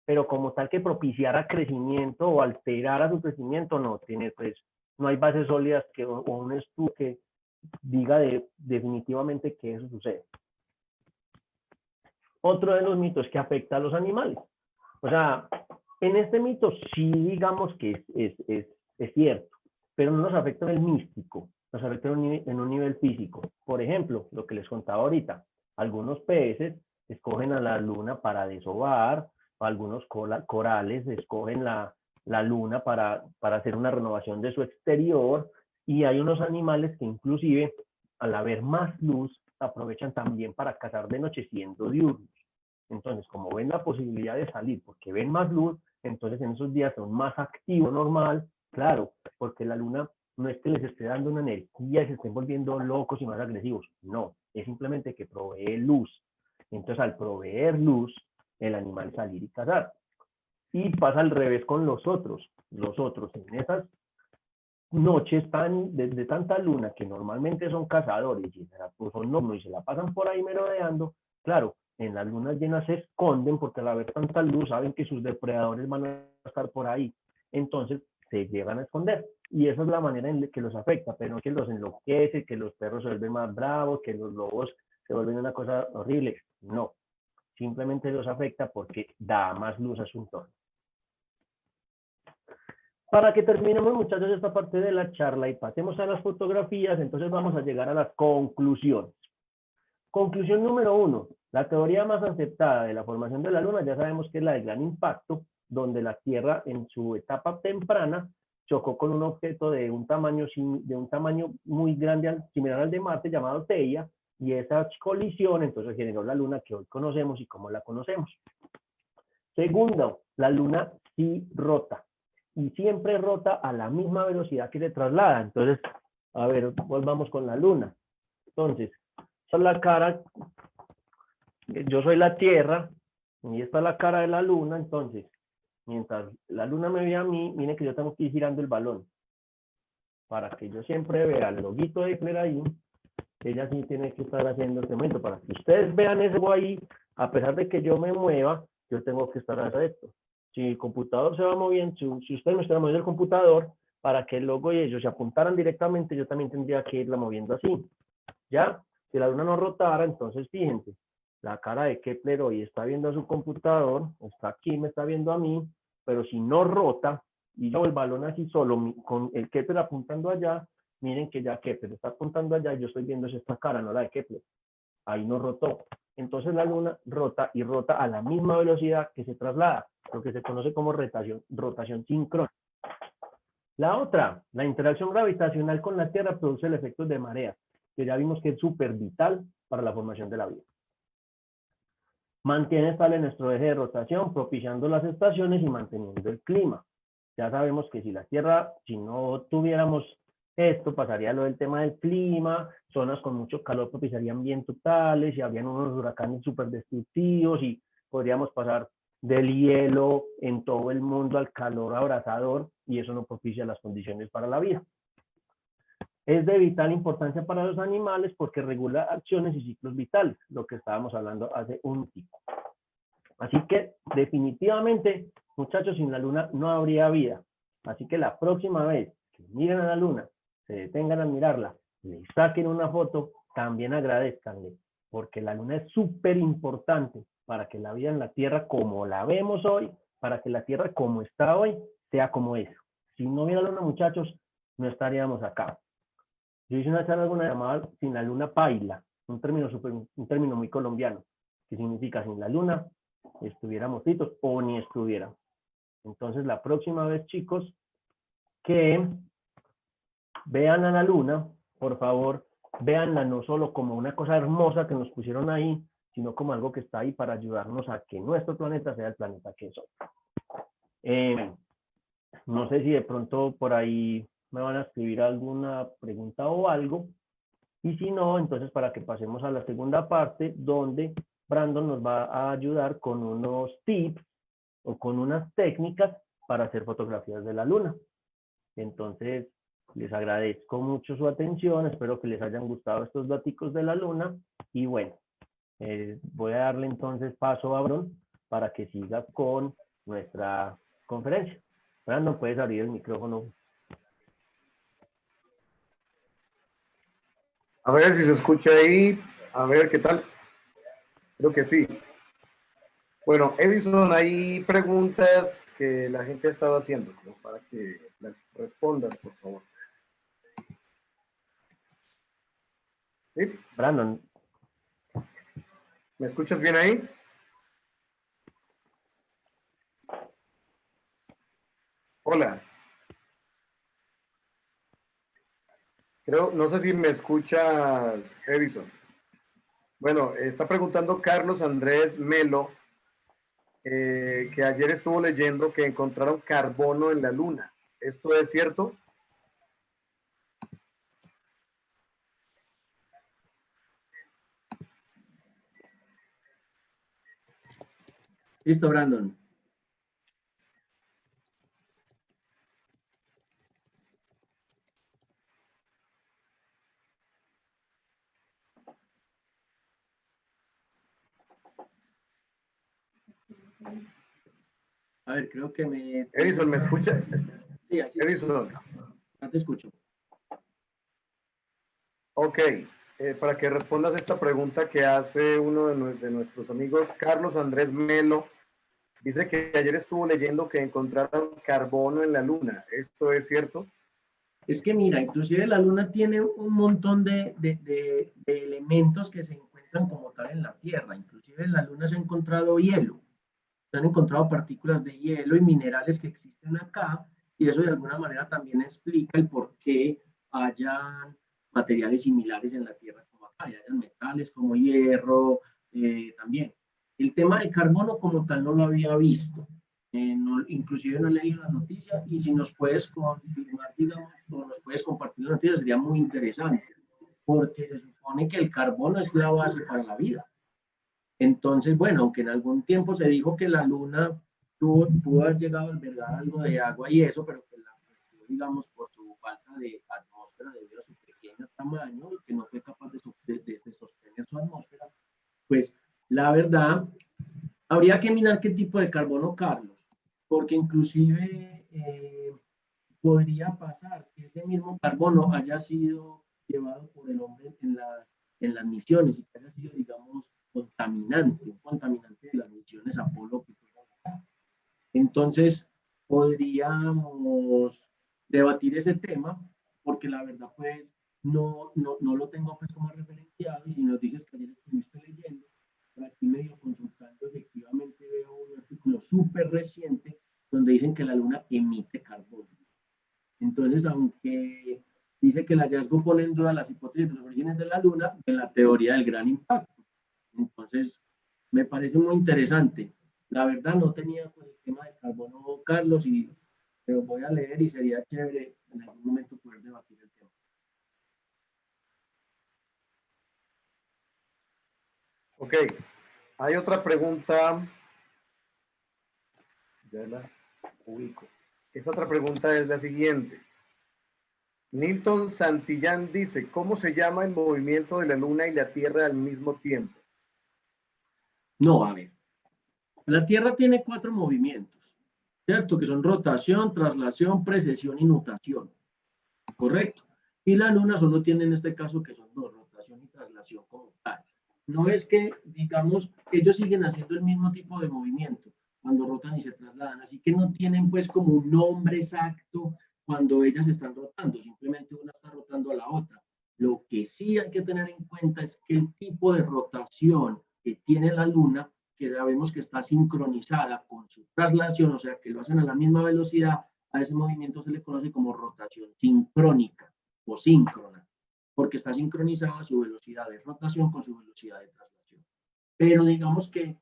Pero como tal que propiciara crecimiento o alterara su crecimiento, no tiene, pues, no hay bases sólidas o un estudio que diga definitivamente que eso sucede. Otro de los mitos que afecta a los animales. O sea, en este mito sí digamos que es cierto, pero no nos afecta en el místico, nos afecta en un nivel físico. Por ejemplo, lo que les contaba ahorita, algunos peces escogen a la luna para desovar, algunos corales escogen la luna para hacer una renovación de su exterior, y hay unos animales que inclusive al haber más luz aprovechan también para cazar de noche siendo diurnos. Entonces, como ven la posibilidad de salir porque ven más luz, entonces en esos días son más activos normal, claro, porque la luna no es que les esté dando una energía y se estén volviendo locos y más agresivos, no, es simplemente que provee luz. Entonces, al proveer luz, el animal salir y cazar. Y pasa al revés con los otros. Los otros en esas noches de tanta luna, que normalmente son cazadores y son nocturnos y se la pasan por ahí merodeando, claro, en las lunas llenas se esconden porque al haber tanta luz saben que sus depredadores van a estar por ahí. Entonces se llegan a esconder. Y esa es la manera en que los afecta, pero no que los enloquece, que los perros se vuelven más bravos, que los lobos se vuelven una cosa horrible. No, simplemente los afecta porque da más luz a su entorno. Para que terminemos, muchachos, esta parte de la charla y pasemos a las fotografías, entonces vamos a llegar a las conclusiones. Conclusión número 1. La teoría más aceptada de la formación de la Luna ya sabemos que es la de gran impacto, donde la Tierra en su etapa temprana chocó con un objeto de un tamaño muy grande, similar al de Marte, llamado Theia, y esa colisión entonces generó la Luna que hoy conocemos y cómo la conocemos. Segundo, la Luna sí rota, y siempre rota a la misma velocidad que se traslada. Entonces, a ver, volvamos con la Luna. Entonces, esta es la cara, yo soy la Tierra, y esta es la cara de la Luna. Entonces, mientras la Luna me ve a mí, miren que yo tengo que ir girando el balón, para que yo siempre vea el loguito de Kepler ahí. Ella sí tiene que estar haciendo este momento, para que ustedes vean eso ahí, a pesar de que yo me mueva, yo tengo que estar haciendo esto. Si el computador se va moviendo, si usted no está moviendo el computador, para que el logo y ellos se apuntaran directamente, yo también tendría que irla moviendo así. ¿Ya? Si la luna no rotara, entonces fíjense, la cara de Kepler hoy está viendo a su computador, está aquí, me está viendo a mí, pero si no rota, y yo el balón así solo, con el Kepler apuntando allá, miren que ya Kepler está apuntando allá, yo estoy viendo esta cara, no la de Kepler. Ahí no rotó. Entonces la luna rota y rota a la misma velocidad que se traslada, lo que se conoce como rotación síncrona. La otra, la interacción gravitacional con la Tierra produce el efecto de marea, que ya vimos que es súper vital para la formación de la vida. Mantiene estable nuestro eje de rotación, propiciando las estaciones y manteniendo el clima. Ya sabemos que si la Tierra, si no tuviéramos esto, pasaría lo del tema del clima, zonas con mucho calor propiciarían vientos totales y habrían unos huracanes súper destructivos y podríamos pasar del hielo en todo el mundo al calor abrasador y eso no propicia las condiciones para la vida. Es de vital importancia para los animales porque regula acciones y ciclos vitales, lo que estábamos hablando hace un tiempo. Así que definitivamente, muchachos, sin la luna no habría vida. Así que la próxima vez que miren a la luna, se detengan a mirarla, le saquen una foto, también agradezcanle, porque la luna es súper importante para que la vida en la Tierra, como la vemos hoy, para que la Tierra como está hoy, sea como es. Si no hubiera luna, muchachos, no estaríamos acá. Yo hice una charla alguna llamada sin la luna paila, un término muy colombiano, que significa sin la luna estuviéramos fritos o ni estuviera. Entonces la próxima vez, chicos, que vean a la luna, por favor, véanla no solo como una cosa hermosa que nos pusieron ahí, sino como algo que está ahí para ayudarnos a que nuestro planeta sea el planeta que es hoy. No sé si de pronto por ahí me van a escribir alguna pregunta o algo, y si no, entonces para que pasemos a la segunda parte, donde Brandon nos va a ayudar con unos tips o con unas técnicas para hacer fotografías de la luna. Entonces, les agradezco mucho su atención, espero que les hayan gustado estos datos de la luna, y bueno, voy a darle entonces paso a Brandon para que siga con nuestra conferencia. Brandon, puedes abrir el micrófono. A ver si se escucha ahí, a ver qué tal. Creo que sí. Bueno, Edison, hay preguntas que la gente ha estado haciendo, como para que las respondas, por favor. ¿Sí? Brandon. ¿Me escuchas bien ahí? Hola. Creo, no sé si me escuchas, Edison. Bueno, está preguntando Carlos Andrés Melo, que ayer estuvo leyendo que encontraron carbono en la luna. ¿Esto es cierto? Listo, Brandon. A ver, creo que me... Edison, ¿me escucha? Sí, así Edison. no te escucho. Ok, para que respondas esta pregunta que hace uno de nuestros amigos, Carlos Andrés Melo, dice que ayer estuvo leyendo que encontraron carbono en la luna. ¿Esto es cierto? Es que mira, inclusive la luna tiene un montón de elementos que se encuentran como tal en la Tierra. Inclusive en la luna se ha encontrado hielo. Se han encontrado partículas de hielo y minerales que existen acá, y eso de alguna manera también explica el por qué hayan materiales similares en la Tierra como acá, y hayan metales como hierro también. El tema de carbono como tal no lo había visto, no, inclusive no he leído la noticia, y si nos puedes confirmar, digamos, o nos puedes compartir la noticia, sería muy interesante, porque se supone que el carbono es la base para la vida. Entonces, bueno, aunque en algún tiempo se dijo que la luna pudo haber llegado a albergar algo de agua y eso, pero que la perdió, digamos, por su falta de atmósfera debido a su pequeño tamaño y que no fue capaz de sostener su atmósfera, pues la verdad, habría que mirar qué tipo de carbono, Carlos, porque inclusive podría pasar que ese mismo carbono haya sido llevado por el hombre en las misiones y que haya sido, digamos, contaminante, un contaminante de las misiones Apolo que fueron acá. Entonces, podríamos debatir ese tema, porque la verdad, pues, no lo tengo pues como referenciado, y si nos dices que ayer estuviste leyendo, por aquí medio consultando, efectivamente veo un artículo súper reciente donde dicen que la luna emite carbono. Entonces, aunque dice que el hallazgo pone en duda las hipótesis de los orígenes de la luna, en la teoría del gran impacto. Entonces, me parece muy interesante. La verdad no tenía pues, el tema de carbono, Carlos, pero voy a leer y sería chévere en algún momento poder debatir el tema. Ok, hay otra pregunta Ya la ubico. Esta otra pregunta es la siguiente. Nilton Santillán dice, ¿cómo se llama el movimiento de la Luna y la Tierra al mismo tiempo? No, a ver. La Tierra tiene 4 movimientos, ¿cierto? Que son rotación, traslación, precesión y nutación. ¿Correcto? Y la Luna solo tiene en este caso que son 2, rotación y traslación como tal. No es que, digamos, ellos siguen haciendo el mismo tipo de movimiento cuando rotan y se trasladan, así que no tienen pues como un nombre exacto cuando ellas están rotando, simplemente una está rotando a la otra. Lo que sí hay que tener en cuenta es que el tipo de rotación que tiene la Luna, que sabemos que está sincronizada con su traslación, o sea, que lo hacen a la misma velocidad, a ese movimiento se le conoce como rotación sincrónica o síncrona, porque está sincronizada su velocidad de rotación con su velocidad de traslación. Pero digamos que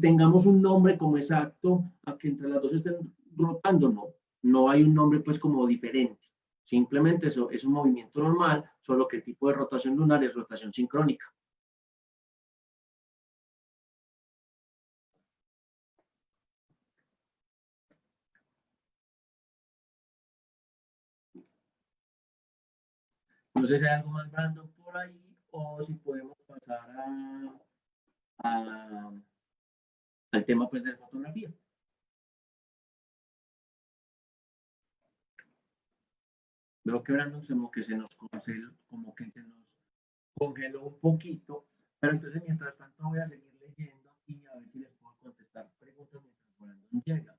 tengamos un nombre como exacto a que entre las dos estén rotando, no hay un nombre pues como diferente. Simplemente eso es un movimiento normal, solo que el tipo de rotación lunar es rotación sincrónica. No sé si hay algo más random por ahí o si podemos pasar a, al tema pues de la fotografía. Veo que Brandon como que se nos congeló, como que se nos congeló un poquito, pero entonces mientras tanto voy a seguir leyendo y a ver si les puedo contestar preguntas mientras Brandon llega.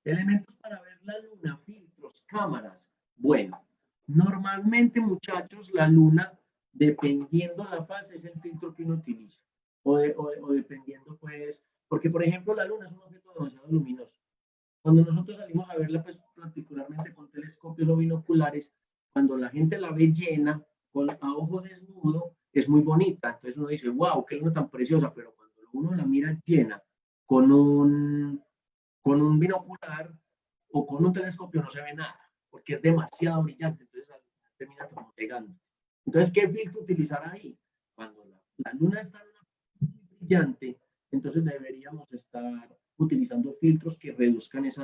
Elementos para ver la luna, filtros, cámaras. Bueno, normalmente muchachos, la luna, dependiendo la fase, es el filtro que uno utiliza. O dependiendo pues, porque por ejemplo la luna es un objeto demasiado luminoso. Cuando nosotros salimos a verla, pues particularmente con telescopios o binoculares, cuando la gente la ve llena, a ojo desnudo, es muy bonita. Entonces uno dice, wow, qué luna tan preciosa, pero cuando uno la mira llena con un binocular o con un telescopio no se ve nada, porque es demasiado brillante, entonces termina como pegando. Entonces, ¿qué filtro utilizar ahí? Cuando la luna está brillante, entonces deberíamos estar utilizando filtros que reduzcan esa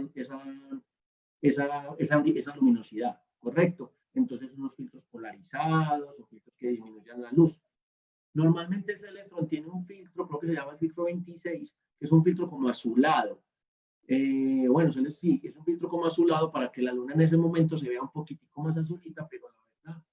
luminosidad, ¿correcto? Entonces, unos filtros polarizados o filtros que disminuyan la luz. Normalmente Celestron tiene un filtro, creo que se llama el filtro 26, que es un filtro como azulado. Bueno, sí, es un filtro como azulado para que la luna en ese momento se vea un poquitico más azulita, pero la verdad,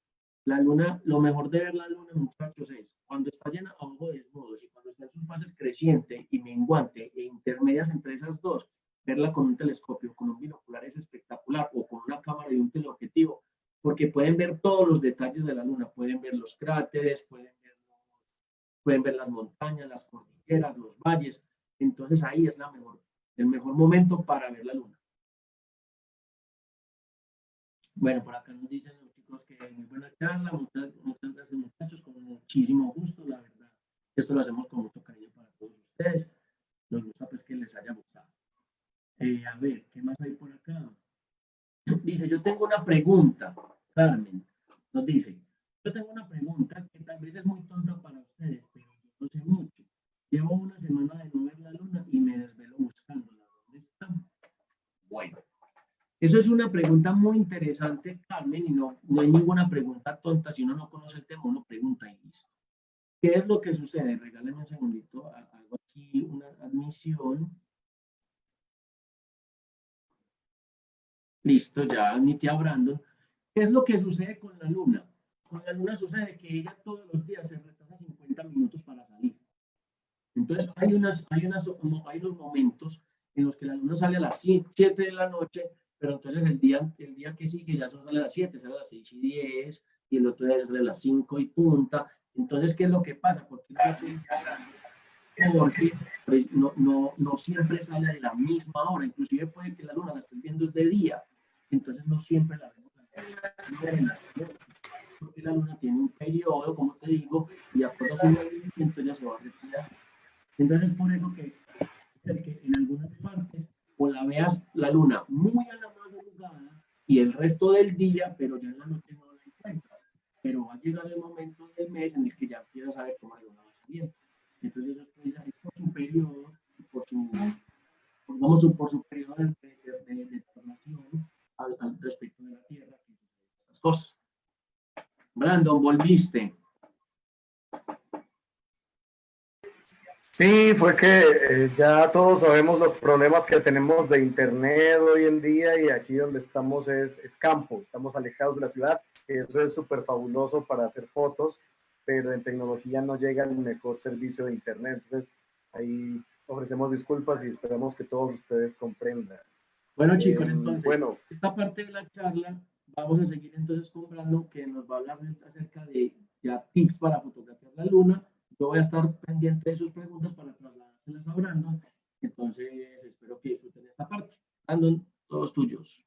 la luna, lo mejor de ver la luna, muchachos, es cuando está llena a ojo desnudo y cuando está en sus fases creciente y menguante e intermedias entre esas dos, verla con un telescopio, con un binocular es espectacular, o con una cámara y un teleobjetivo, porque pueden ver todos los detalles de la luna, pueden ver los cráteres, pueden ver las montañas, las cordilleras, los valles, entonces ahí es el mejor momento para ver la luna. Bueno, por acá nos dicen los chicos que muy buena charla, muchas gracias muchachos, con muchísimo gusto, la verdad. Esto lo hacemos con mucho cariño para todos ustedes. Nos gusta pues que les haya gustado. A ver, ¿qué más hay por acá? Dice, yo tengo una pregunta, Carmen. Nos dice, yo tengo una pregunta que tal vez es muy tonta para ustedes, pero yo no sé mucho. Llevo una semana de no ver la luna y me desvelo buscándola. ¿Dónde está? Bueno, eso es una pregunta muy interesante, Carmen, y no hay ninguna pregunta tonta. Si uno no conoce el tema, uno pregunta y listo. ¿Qué es lo que sucede? Regálenme un segundito, hago aquí una admisión. Listo, ya admití a Brandon. ¿Qué es lo que sucede con la luna? Con la luna sucede que ella todos los días se retrasa 50 minutos para salir. Entonces, hay unos momentos en los que la luna sale a las 7 de la noche, pero entonces el día que sigue ya sale a las 7, sale a las 6:10, y el otro día sale a las 5 y punta. Entonces, ¿qué es lo que pasa? Porque pues, no siempre sale a la misma hora, inclusive puede que la luna la estés viendo desde día, entonces no siempre la vemos porque la luna tiene un periodo, como te digo, y acuerdo a su movimiento ya se va a retirar. Entonces, por eso que en algunas partes o la veas la luna muy a la madrugada y el resto del día, pero ya en la noche no la encuentras. Pero va a llegar el momento del mes en el que ya empiezas a ver cómo la luna va saliendo. Entonces, eso es por su periodo y por su por su periodo de turnación al respecto de la Tierra, estas cosas. Brandon, volviste. Sí, fue que ya todos sabemos los problemas que tenemos de internet hoy en día y aquí donde estamos es campo, estamos alejados de la ciudad. Eso es súper fabuloso para hacer fotos, pero en tecnología no llega el mejor servicio de internet. Entonces ahí ofrecemos disculpas y esperamos que todos ustedes comprendan. Bueno, chicos, entonces, bueno, esta parte de la charla vamos a seguir entonces con Brandon, que nos va a hablar acerca de ya tips para fotografiar la luna. Yo voy a estar pendiente de sus preguntas para trasladárselas a Brandon. Entonces, espero que disfruten esta parte. Brandon, todos tuyos.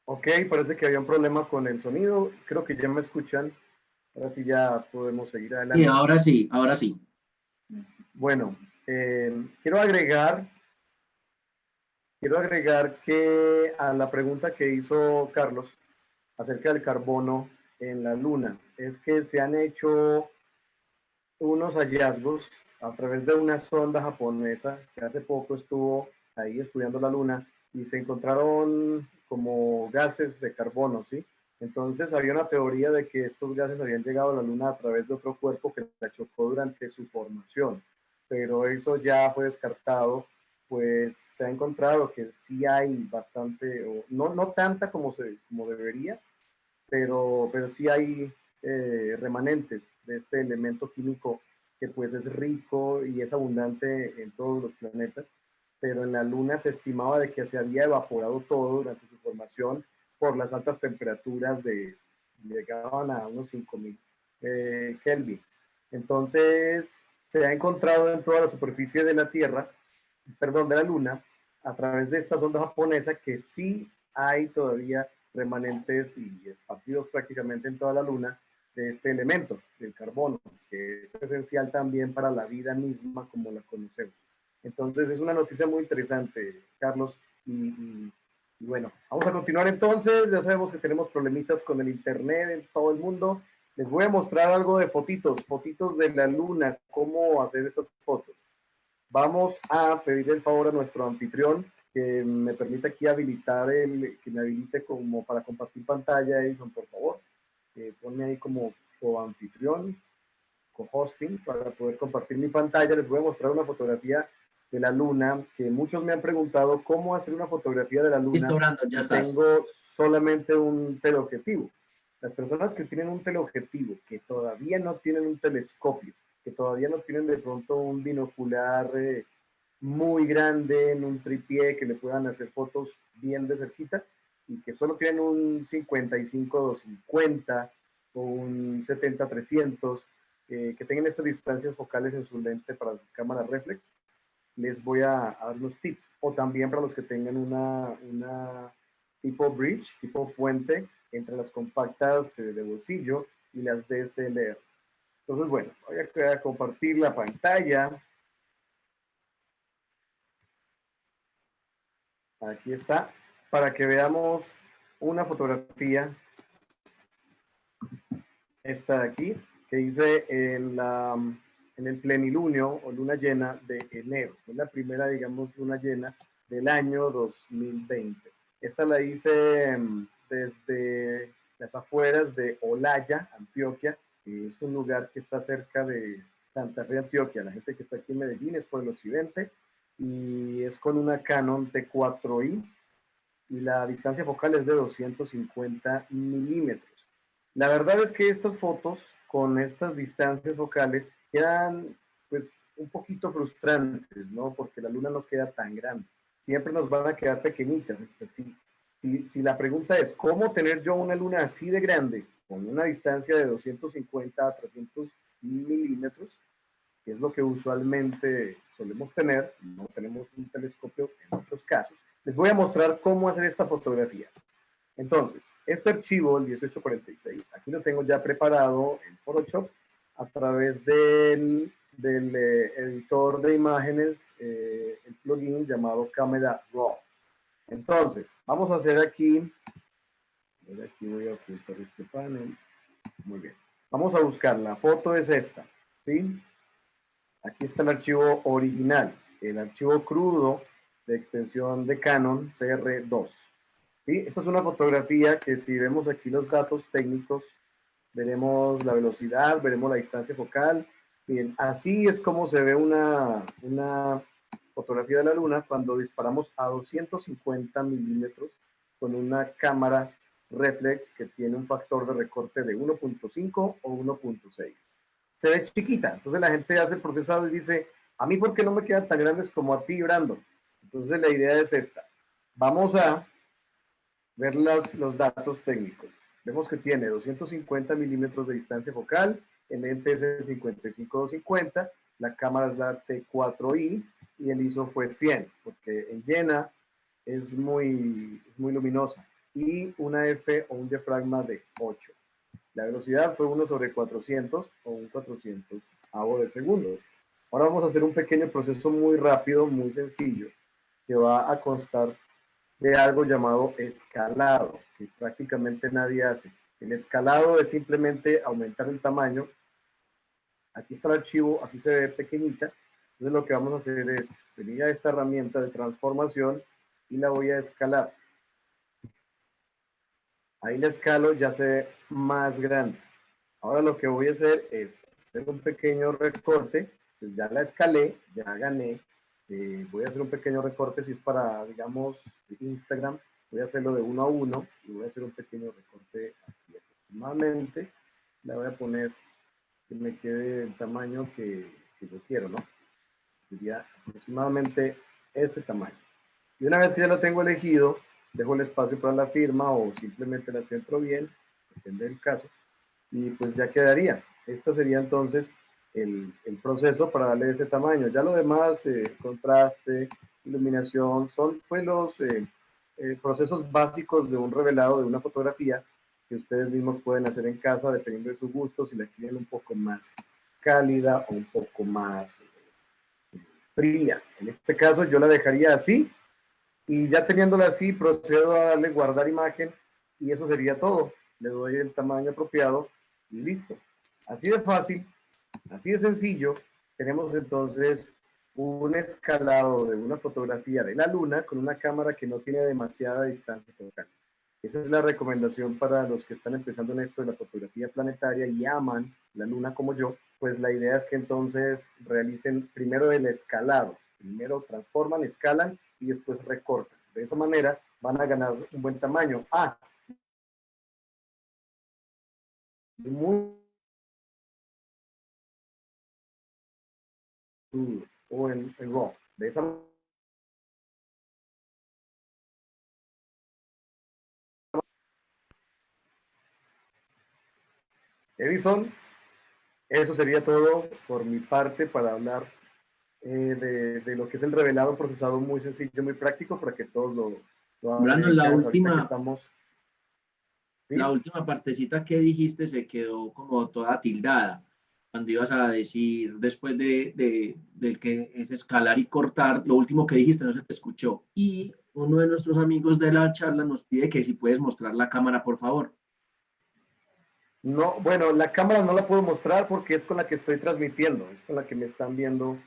ok, parece que había un problema con el sonido. Creo que ya me escuchan. Ahora sí ya podemos seguir adelante. Sí, ahora sí, ahora sí. Bueno, quiero agregar que a la pregunta que hizo Carlos acerca del carbono en la Luna, es que se han hecho unos hallazgos a través de una sonda japonesa que hace poco estuvo ahí estudiando la Luna y se encontraron como gases de carbono, ¿sí? Entonces había una teoría de que estos gases habían llegado a la Luna a través de otro cuerpo que la chocó durante su formación, pero eso ya fue descartado, pues se ha encontrado que sí hay bastante, o no tanta como debería, pero sí hay remanentes de este elemento químico que pues es rico y es abundante en todos los planetas, pero en la Luna se estimaba de que se había evaporado todo durante su formación por las altas temperaturas llegaban a unos 5000 Kelvin. Entonces se ha encontrado en toda la superficie de la Tierra, perdón, de la Luna, a través de esta sonda japonesa que sí hay todavía remanentes y esparcidos prácticamente en toda la Luna de este elemento, del carbono, que es esencial también para la vida misma como la conocemos. Entonces es una noticia muy interesante, Carlos, y bueno, vamos a continuar entonces. Ya sabemos que tenemos problemitas con el internet en todo el mundo. Les voy a mostrar algo de fotitos de la Luna, cómo hacer estas fotos. Vamos a pedirle el favor a nuestro anfitrión que me permita aquí que me habilite como para compartir pantalla, Edison, por favor. Ponme ahí como coanfitrión, co-hosting, para poder compartir mi pantalla. Les voy a mostrar una fotografía de la Luna, que muchos me han preguntado cómo hacer una fotografía de la Luna. Listo, Brandon, ya estás. Tengo solamente un teleobjetivo. Las personas que tienen un teleobjetivo, que todavía no tienen un telescopio, que todavía no tienen de pronto un binocular muy grande, en un tripié que le puedan hacer fotos bien de cerquita, y que solo tienen un 55-250 o un 70-300, que tengan estas distancias focales en su lente para su cámara reflex, les voy a dar unos tips. O también para los que tengan una tipo bridge, tipo puente entre las compactas de bolsillo y las DSLR. Entonces, bueno, voy a compartir la pantalla. Aquí está, para que veamos una fotografía, esta de aquí, que hice en el plenilunio o luna llena de enero. Es la primera, digamos, luna llena del año 2020. Esta la hice desde las afueras de Olaya, Antioquia, que es un lugar que está cerca de Santa Fe, Antioquia. La gente que está aquí en Medellín es por el occidente y es con una Canon T4i y la distancia focal es de 250 milímetros. La verdad es que estas fotos con estas distancias focales quedan pues un poquito frustrantes, ¿no? Porque la luna no queda tan grande. Siempre nos van a quedar pequeñitas. Si la pregunta es, ¿cómo tener yo una luna así de grande con una distancia de 250 a 300 milímetros? Que es lo que usualmente solemos tener, no tenemos un telescopio en muchos casos. Les voy a mostrar cómo hacer esta fotografía. Entonces, este archivo, el 1846, aquí lo tengo ya preparado en Photoshop a través del editor de imágenes, el plugin llamado Camera Raw. Entonces, vamos a hacer aquí voy a ocultar este panel. Muy bien. Vamos a buscar, la foto es esta, ¿sí? Aquí está el archivo original, el archivo crudo de extensión de Canon CR2. ¿Sí? Esta es una fotografía que si vemos aquí los datos técnicos, veremos la velocidad, veremos la distancia focal. Bien, así es como se ve una fotografía de la luna cuando disparamos a 250 milímetros con una cámara reflex que tiene un factor de recorte de 1.5 o 1.6. Se ve chiquita, entonces la gente hace el procesado y dice, a mí ¿por qué no me quedan tan grandes como a ti, Brandon? Entonces la idea es esta. Vamos a ver los datos técnicos. Vemos que tiene 250 milímetros de distancia focal, el lente es el 55-250, la cámara es la T4i y el ISO fue 100, porque en llena es muy luminosa, y una F o un diafragma de 8. La velocidad fue 1/400 o un 400avo de segundo. Ahora vamos a hacer un pequeño proceso muy rápido, muy sencillo, que va a constar de algo llamado escalado, que prácticamente nadie hace. El escalado es simplemente aumentar el tamaño. Aquí está el archivo, así se ve pequeñita. Entonces lo que vamos a hacer es venir a esta herramienta de transformación y la voy a escalar. Ahí la escalo, ya se ve más grande. Ahora lo que voy a hacer es hacer un pequeño recorte. Pues ya la escalé, ya gané. Voy a hacer un pequeño recorte si es para, digamos, Instagram. Voy a hacerlo de 1 a 1 y voy a hacer un pequeño recorte aquí aproximadamente. La voy a poner que me quede el tamaño que yo quiero, ¿no? Sería aproximadamente este tamaño. Y una vez que ya lo tengo elegido, dejo el espacio para la firma o simplemente la centro bien, depende del caso, y pues ya quedaría. Este sería entonces el proceso para darle ese tamaño. Ya lo demás, contraste, iluminación, son pues los procesos básicos de un revelado de una fotografía que ustedes mismos pueden hacer en casa dependiendo de su gusto, si la quieren un poco más cálida o un poco más fría. En este caso yo la dejaría así y ya teniéndola así procedo a darle guardar imagen y eso sería todo. Le doy el tamaño apropiado y listo. Así de fácil, así de sencillo, tenemos entonces un escalado de una fotografía de la luna con una cámara que no tiene demasiada distancia focal. Esa es la recomendación para los que están empezando en esto de la fotografía planetaria y aman la luna como yo, pues la idea es que entonces realicen primero el escalado, primero transforman, escalan y después recortan. De esa manera van a ganar un buen tamaño. Muy o en RAW. De esa Edison, eso sería todo por mi parte para hablar de lo que es el revelado procesado muy sencillo, muy práctico para que todos lo hagan Brandon, en casa. Ahorita que estamos... ¿sí? la última partecita que dijiste se quedó como toda tildada. Cuando ibas a decir después del que es escalar y cortar, lo último que dijiste no se te escuchó. Y uno de nuestros amigos de la charla nos pide que si puedes mostrar la cámara, por favor. No, bueno, la cámara no la puedo mostrar porque es con la que estoy transmitiendo, es con la que me están viendo,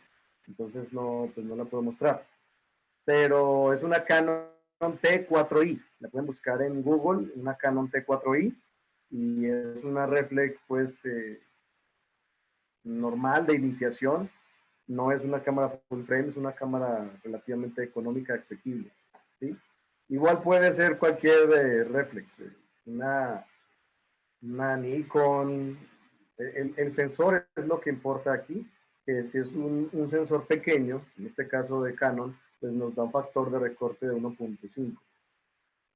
entonces no, pues no la puedo mostrar. Pero es una Canon T4i, la pueden buscar en Google, una Canon T4i, y es una reflex pues normal de iniciación, no es una cámara full frame, es una cámara relativamente económica, asequible, ¿sí? Igual puede ser cualquier reflex, una Nikon, el sensor es lo que importa aquí, que si es un sensor pequeño, en este caso de Canon, pues nos da un factor de recorte de 1.5.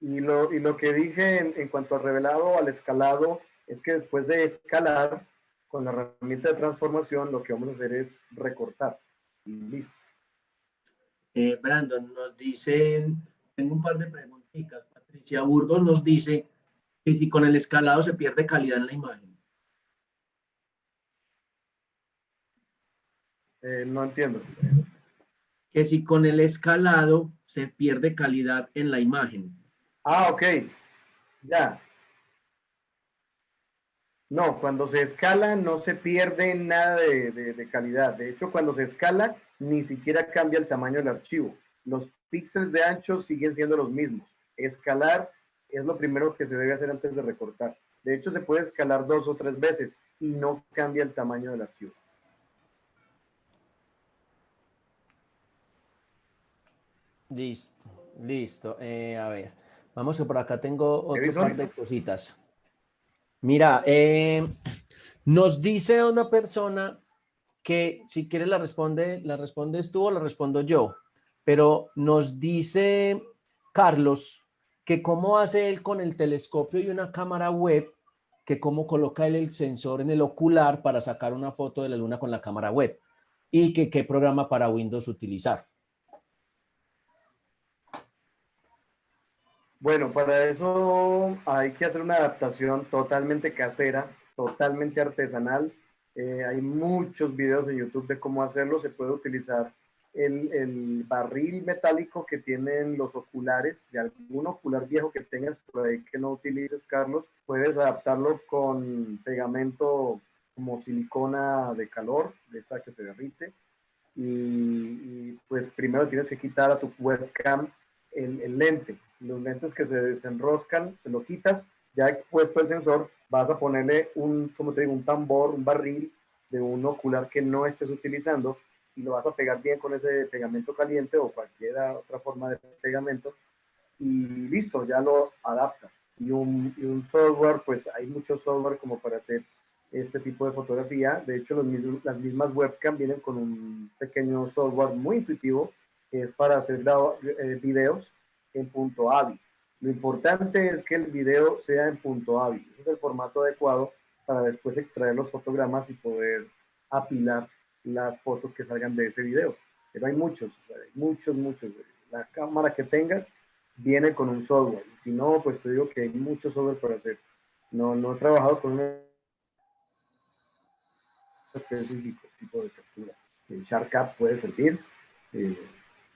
Y lo que dije en cuanto al revelado o al escalado es que después de escalar con la herramienta de transformación, lo que vamos a hacer es recortar. Y listo. Brandon, nos dicen, tengo un par de preguntitas. Patricia Burgos nos dice que si con el escalado se pierde calidad en la imagen. No entiendo. Que si con el escalado se pierde calidad en la imagen. Ah, ok. Ya. No, cuando se escala no se pierde nada de calidad. De hecho, cuando se escala, ni siquiera cambia el tamaño del archivo. Los píxeles de ancho siguen siendo los mismos. Escalar es lo primero que se debe hacer antes de recortar. De hecho, se puede escalar 2 o 3 veces y no cambia el tamaño del archivo. Listo, listo. A ver, vamos que por acá tengo otro Edison. par de cositas. Mira, nos dice una persona que si quieres la respondes tú o la respondo yo, pero nos dice Carlos que cómo hace él con el telescopio y una cámara web, que cómo coloca él el sensor en el ocular para sacar una foto de la luna con la cámara web y que qué programa para Windows utilizar. Bueno, para eso hay que hacer una adaptación totalmente casera, totalmente artesanal. Hay muchos videos en YouTube de cómo hacerlo. Se puede utilizar el barril metálico que tienen los oculares, de algún ocular viejo que tengas por ahí que no utilices, Carlos. Puedes adaptarlo con pegamento como silicona de calor, de esta que se derrite. Y pues primero tienes que quitar a tu webcam el lente. Los lentes que se desenroscan, se lo quitas, ya expuesto el sensor, vas a ponerle como te digo, un tambor, un barril de un ocular que no estés utilizando y lo vas a pegar bien con ese pegamento caliente o cualquier otra forma de pegamento y listo, ya lo adaptas. Y un software, pues hay muchos software como para hacer este tipo de fotografía. De hecho, las mismas webcam vienen con un pequeño software muy intuitivo que es para hacer videos en punto AVI. Lo importante es que el video sea en punto AVI. Ese es el formato adecuado para después extraer los fotogramas y poder apilar las fotos que salgan de ese video. Pero hay muchos, muchos. La cámara que tengas viene con un software. Si no, pues te digo que hay mucho software para hacer. No he trabajado con un específico tipo de captura. El SharkCap puede servir.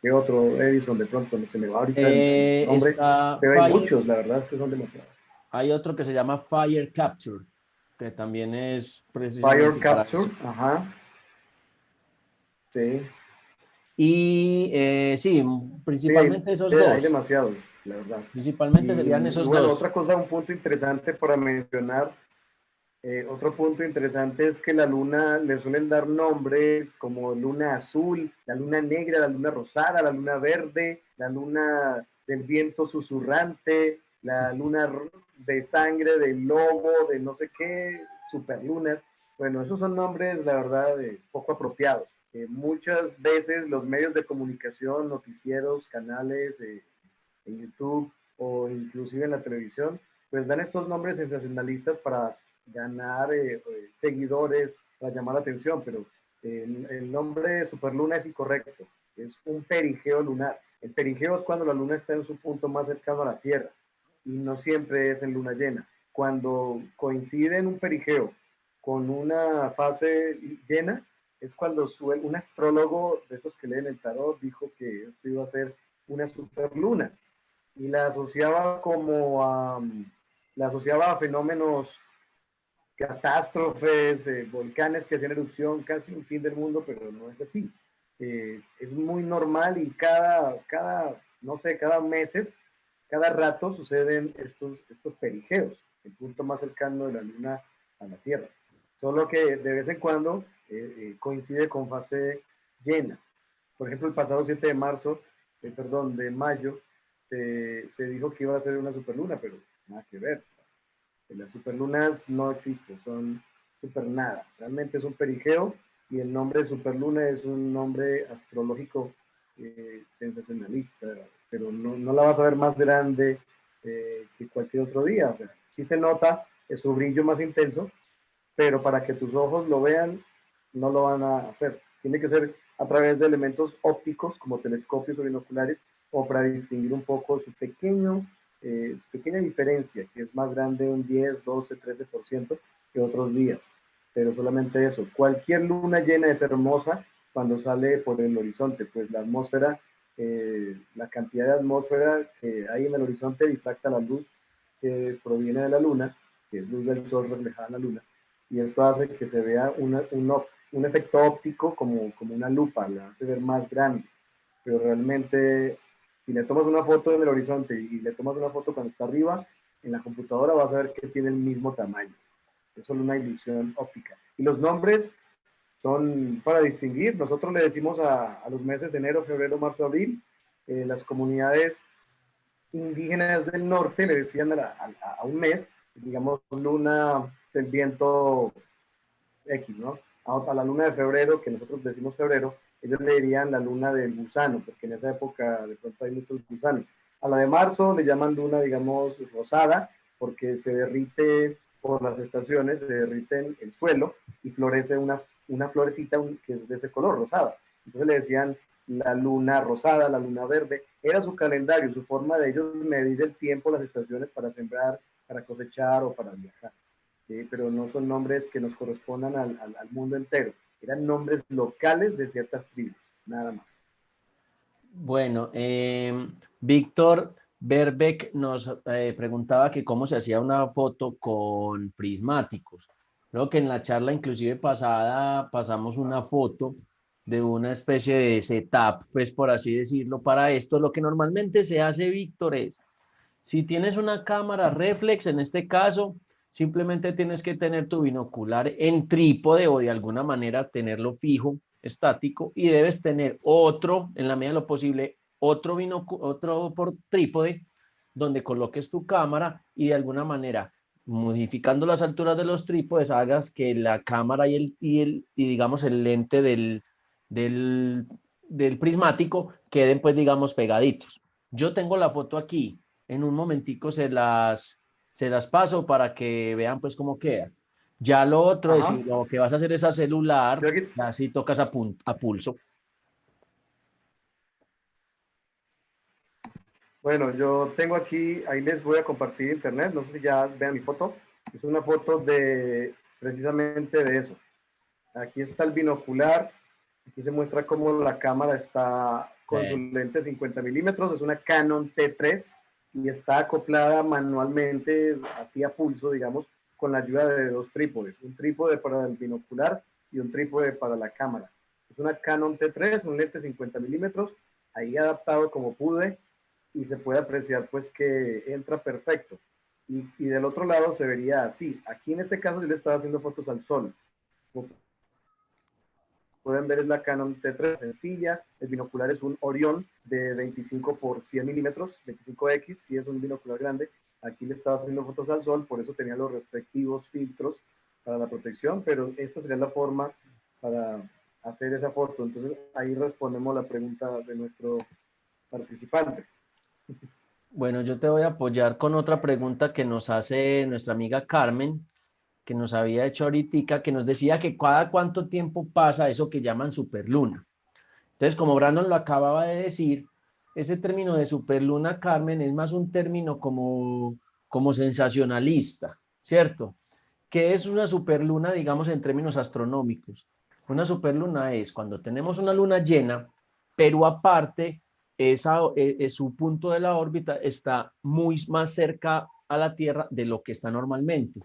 ¿Qué otro Edison de pronto no se me va ahorita el nombre? Pero hay muchos, la verdad es que son demasiados. Hay otro que se llama Fire Capture, que también es precisamente Fire Capture, ajá. Sí. Y sí, principalmente Sí, esos hay dos. demasiados, la verdad. Principalmente serían Y esos bueno, dos. otra cosa, un punto interesante para mencionar, otro punto interesante es que la luna le suelen dar nombres como luna azul, la luna negra, la luna rosada, la luna verde, la luna del viento susurrante, la luna de sangre, del lobo, de no sé qué, superlunas. Bueno, esos son nombres, la verdad, poco apropiados. Muchas veces los medios de comunicación, noticieros, canales en YouTube o inclusive en la televisión, pues dan estos nombres sensacionalistas para ganar seguidores, para llamar la atención, pero el nombre de superluna es incorrecto, es un perigeo lunar. El perigeo es cuando la luna está en su punto más cercano a la Tierra y no siempre es en luna llena. Cuando coincide en un perigeo con una fase llena, es cuando un astrólogo de esos que leen el tarot dijo que esto iba a ser una superluna y la asociaba a fenómenos, catástrofes, volcanes que hacían erupción, casi un fin del mundo, pero no es así. Es muy normal y no sé, cada meses, cada rato suceden estos perigeos, el punto más cercano de la luna a la Tierra. Solo que de vez en cuando coincide con fase llena. Por ejemplo, el pasado 7 de marzo, de mayo, se dijo que iba a ser una superluna, pero nada que ver. Las superlunas no existen, son super nada. Realmente es un perigeo y el nombre de superluna es un nombre astrológico sensacionalista, pero no la vas a ver más grande que cualquier otro día. O sea, sí se nota su brillo más intenso, pero para que tus ojos lo vean, no lo van a hacer. Tiene que ser a través de elementos ópticos, como telescopios o binoculares, o para distinguir un poco su pequeña diferencia, que es más grande un 10, 12, 13% que otros días. Pero solamente eso. Cualquier luna llena es hermosa cuando sale por el horizonte, pues la atmósfera, la cantidad de atmósfera que hay en el horizonte difracta la luz que proviene de la luna, que es luz del sol reflejada en la luna, y esto hace que se vea un efecto óptico como una lupa, la hace ver más grande, pero realmente si le tomas una foto en el horizonte y le tomas una foto cuando está arriba, en la computadora vas a ver que tiene el mismo tamaño. Es solo una ilusión óptica. Y los nombres son para distinguir. Nosotros le decimos a los meses enero, febrero, marzo, abril. Las comunidades indígenas del norte le decían a un mes, digamos, luna del viento X, ¿no? A la luna de febrero, que nosotros decimos febrero, ellos le dirían la luna del gusano, porque en esa época de pronto hay muchos gusanos. A la de marzo le llaman luna, digamos, rosada, porque se derrite por las estaciones, se derrite el suelo y florece una florecita que es de ese color, rosada. Entonces le decían la luna rosada, la luna verde. Era su calendario, su forma de ellos medir el tiempo, las estaciones para sembrar, para cosechar o para viajar. ¿Sí? Pero no son nombres que nos correspondan al mundo entero. Eran nombres locales de ciertas tribus, nada más. Bueno, Víctor Berbeck nos preguntaba que cómo se hacía una foto con prismáticos. Creo que en la charla inclusive pasada pasamos una foto de una especie de setup, pues por así decirlo, para esto. Lo que normalmente se hace, Víctor, es, si tienes una cámara reflex, en este caso, simplemente tienes que tener tu binocular en trípode o de alguna manera tenerlo fijo, estático, y debes tener otro, en la medida de lo posible, otro por trípode, donde coloques tu cámara y de alguna manera, modificando las alturas de los trípodes, hagas que la cámara y digamos el lente del, del prismático queden pues digamos pegaditos. Yo tengo la foto aquí, en un momentico se las paso para que vean pues cómo queda. Ya lo otro es, si Ajá. lo que vas a hacer es a celular, Yo aquí, así tocas a pulso. bueno, yo tengo aquí, ahí les voy a compartir internet, no sé si ya vean mi foto. Es una foto de precisamente de eso. Aquí está el binocular, aquí se muestra cómo la cámara está con su lente 50 milímetros, es una Canon T3 y está acoplada manualmente, así a pulso, digamos, con la ayuda de dos trípodes, un trípode para el binocular y un trípode para la cámara. Es una Canon T3, un lente 50 milímetros, ahí adaptado como pude y se puede apreciar pues que entra perfecto. Y del otro lado se vería así. Aquí en este caso yo le estaba haciendo fotos al sol. Como pueden ver es la Canon T3 sencilla, el binocular es un Orion de 25 por 100 milímetros, 25X, si es un binocular grande. Aquí le estaba haciendo fotos al sol, por eso tenía los respectivos filtros para la protección, pero esta sería la forma para hacer esa foto. Entonces ahí respondemos la pregunta de nuestro participante. Bueno, yo te voy a apoyar con otra pregunta que nos hace nuestra amiga Carmen, que nos había hecho ahorita, que nos decía que cada cuánto tiempo pasa eso que llaman superluna. Entonces, como Brandon lo acababa de decir, ese término de superluna, Carmen, es más un término como sensacionalista, ¿cierto? ¿Qué es una superluna, digamos, en términos astronómicos? Una superluna es cuando tenemos una luna llena, pero aparte, su punto de la órbita está muy más cerca a la Tierra de lo que está normalmente.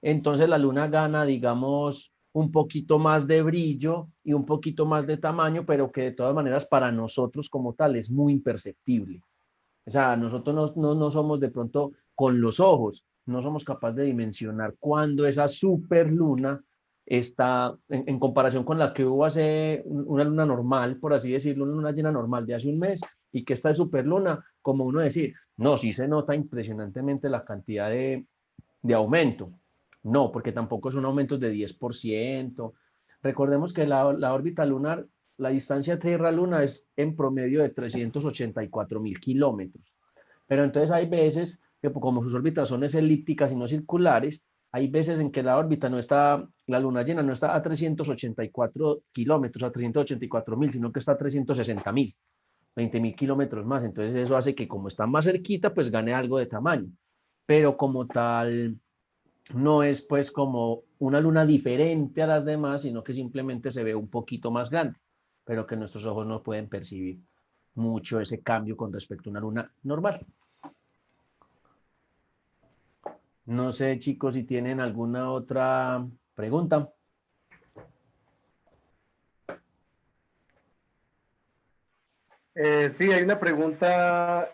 Entonces la luna gana, digamos, un poquito más de brillo y un poquito más de tamaño, pero que de todas maneras para nosotros como tal es muy imperceptible. O sea, nosotros no somos de pronto con los ojos, no somos capaces de dimensionar cuándo esa superluna está en comparación con la que hubo hace una luna normal, por así decirlo, una luna llena normal de hace un mes, y que esta es superluna, como uno decir, no, sí se nota impresionantemente la cantidad de aumento. No, porque tampoco son aumentos de 10%, Recordemos que la órbita lunar, la distancia Tierra-Luna es en promedio de 384.000 kilómetros. Pero entonces hay veces que como sus órbitas son elípticas y no circulares, hay veces en que la órbita no está, la luna llena no está a 384 kilómetros, a 384.000, sino que está a 360.000, 20.000 kilómetros más. Entonces eso hace que como está más cerquita, pues gane algo de tamaño. Pero como tal, no es pues como una luna diferente a las demás, sino que simplemente se ve un poquito más grande, pero que nuestros ojos no pueden percibir mucho ese cambio con respecto a una luna normal. No sé, chicos, si tienen alguna otra pregunta. Sí, hay una pregunta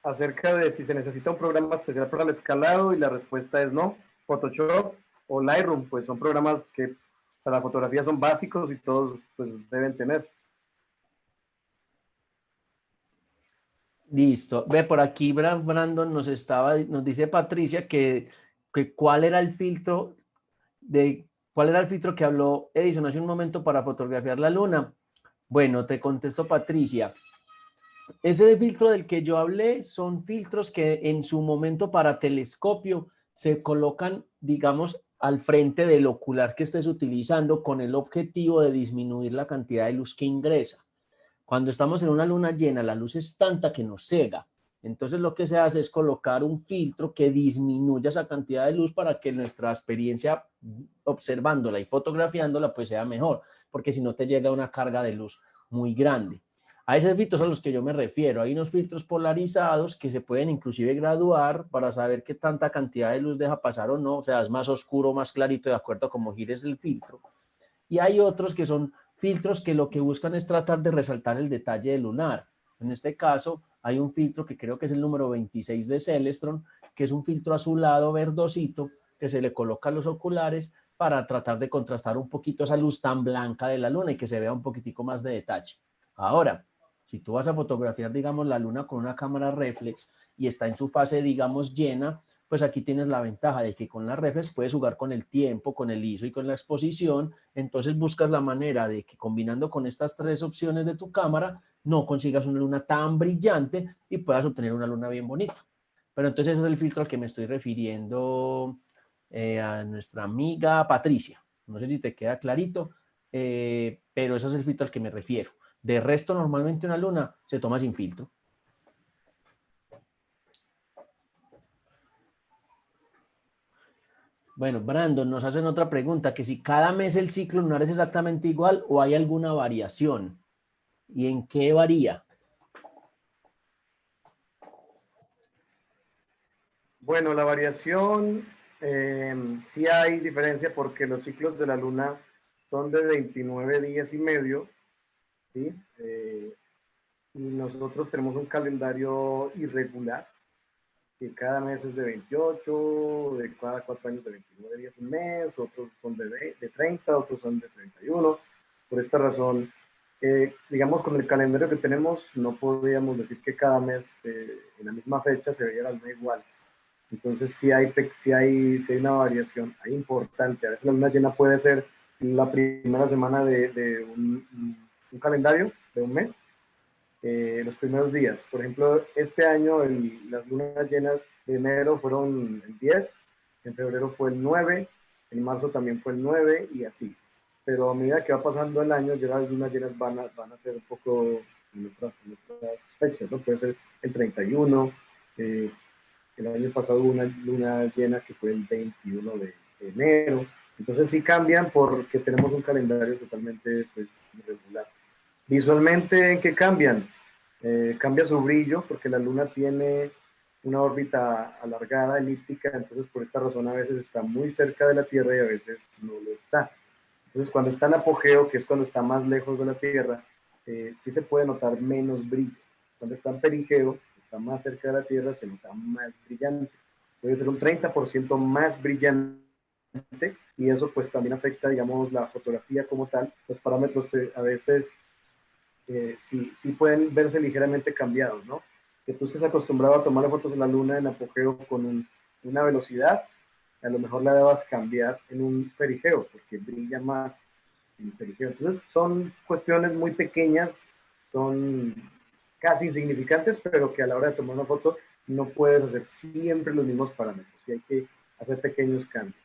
acerca de si se necesita un programa especial para el escalado y la respuesta es no. Photoshop o Lightroom, pues son programas que para la fotografía son básicos y todos pues deben tener. Listo. Ve, por aquí Brandon nos dice Patricia que cuál era el filtro que habló Edison hace un momento para fotografiar la luna. Bueno, te contesto, Patricia. Ese filtro del que yo hablé son filtros que en su momento para telescopio se colocan, digamos, al frente del ocular que estés utilizando con el objetivo de disminuir la cantidad de luz que ingresa. Cuando estamos en una luna llena, la luz es tanta que nos cega. Entonces lo que se hace es colocar un filtro que disminuya esa cantidad de luz para que nuestra experiencia observándola y fotografiándola pues sea mejor, porque si no te llega una carga de luz muy grande. A esos filtros a los que yo me refiero, hay unos filtros polarizados que se pueden inclusive graduar para saber qué tanta cantidad de luz deja pasar o no, o sea, es más oscuro o más clarito de acuerdo a cómo gires el filtro. Y hay otros que son filtros que lo que buscan es tratar de resaltar el detalle lunar. En este caso, hay un filtro que creo que es el número 26 de Celestron, que es un filtro azulado verdosito que se le coloca a los oculares para tratar de contrastar un poquito esa luz tan blanca de la luna y que se vea un poquitico más de detalle. Ahora, si tú vas a fotografiar, digamos, la luna con una cámara reflex y está en su fase, digamos, llena, pues aquí tienes la ventaja de que con la reflex puedes jugar con el tiempo, con el ISO y con la exposición. Entonces buscas la manera de que combinando con estas tres opciones de tu cámara, no consigas una luna tan brillante y puedas obtener una luna bien bonita. Pero entonces ese es el filtro al que me estoy refiriendo a nuestra amiga Patricia. No sé si te queda clarito, pero ese es el filtro al que me refiero. De resto, normalmente una luna se toma sin filtro. Bueno, Brandon, nos hacen otra pregunta, que si cada mes el ciclo lunar es exactamente igual o hay alguna variación. ¿Y en qué varía? Bueno, la variación, sí hay diferencia porque los ciclos de la luna son de 29 días y medio, ¿sí? Y nosotros tenemos un calendario irregular, que cada mes es de 28, de cada 4 años de 29 días un mes, otros son de 30, otros son de 31. Por esta razón, digamos, con el calendario que tenemos, no podríamos decir que cada mes en la misma fecha se veía la luna igual. Entonces, sí hay una variación ahí importante. A veces la luna llena puede ser la primera semana de un calendario de un mes, los primeros días. Por ejemplo, este año las lunas llenas de enero fueron el 10, en febrero fue el 9, en marzo también fue el 9 y así. Pero a medida que va pasando el año, ya las lunas llenas van a ser un poco en otras fechas, ¿no? Puede ser el 31, el año pasado hubo una luna llena que fue el 21 de enero. Entonces sí cambian porque tenemos un calendario totalmente pues, irregular. Visualmente, ¿en qué cambian? Cambia su brillo porque la luna tiene una órbita alargada, elíptica, entonces por esta razón a veces está muy cerca de la Tierra y a veces no lo está. Entonces cuando está en apogeo, que es cuando está más lejos de la Tierra, sí se puede notar menos brillo. Cuando está en perigeo, está más cerca de la Tierra, se nota más brillante. Puede ser un 30% más brillante y eso pues también afecta, digamos, la fotografía como tal. Los parámetros que a veces sí pueden verse ligeramente cambiados, ¿no? Que tú estés acostumbrado a tomar fotos de la luna en apogeo con una velocidad, a lo mejor la debas cambiar en un perigeo porque brilla más. el perigeo. Entonces son cuestiones muy pequeñas, son casi insignificantes, pero que a la hora de tomar una foto no puedes hacer siempre los mismos parámetros y hay que hacer pequeños cambios.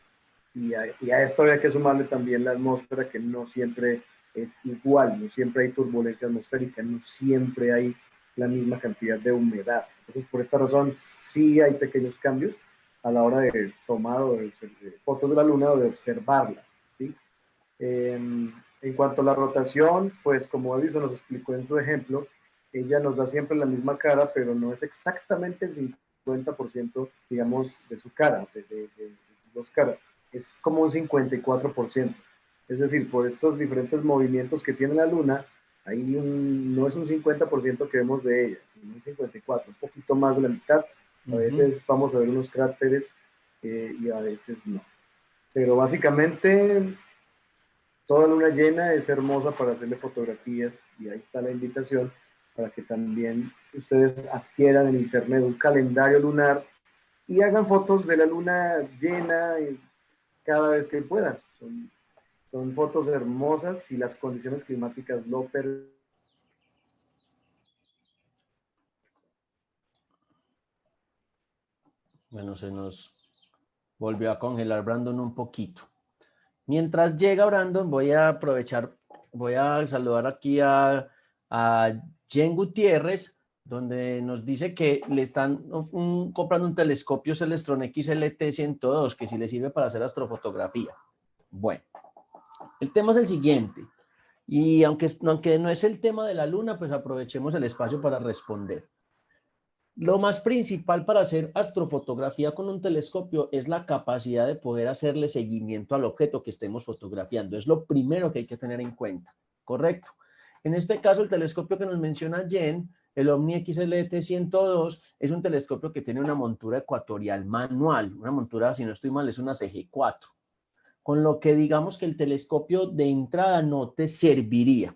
Y a esto había que sumarle también la atmósfera, que no siempre es igual, no siempre hay turbulencia atmosférica, no siempre hay la misma cantidad de humedad. Entonces, por esta razón, sí hay pequeños cambios a la hora de tomar fotos de la luna o de observarla, ¿sí? En cuanto a la rotación, pues como Edison nos explicó en su ejemplo, ella nos da siempre la misma cara, pero no es exactamente el 50%, digamos, de su cara, de dos caras. Es como un 54%. Es decir, por estos diferentes movimientos que tiene la luna, ahí no es un 50% que vemos de ella, sino un 54%, un poquito más de la mitad. A veces vamos a ver unos cráteres y a veces no. Pero básicamente toda luna llena es hermosa para hacerle fotografías y ahí está la invitación para que también ustedes adquieran en internet un calendario lunar y hagan fotos de la luna llena cada vez que puedan. Son fotos hermosas si las condiciones climáticas lo permiten. Bueno, se nos volvió a congelar Brandon un poquito. Mientras llega Brandon, voy a aprovechar, voy a saludar aquí a Jen Gutiérrez, donde nos dice que le están comprando un telescopio Celestron XLT-102, que sí le sirve para hacer astrofotografía. Bueno, el tema es el siguiente, y aunque no es el tema de la luna, pues aprovechemos el espacio para responder. Lo más principal para hacer astrofotografía con un telescopio es la capacidad de poder hacerle seguimiento al objeto que estemos fotografiando. Es lo primero que hay que tener en cuenta, ¿correcto? En este caso, el telescopio que nos menciona Jen, el Omni XLT-102, es un telescopio que tiene una montura ecuatorial manual. Una montura, si no estoy mal, es una CG4. Con lo que digamos que el telescopio de entrada no te serviría.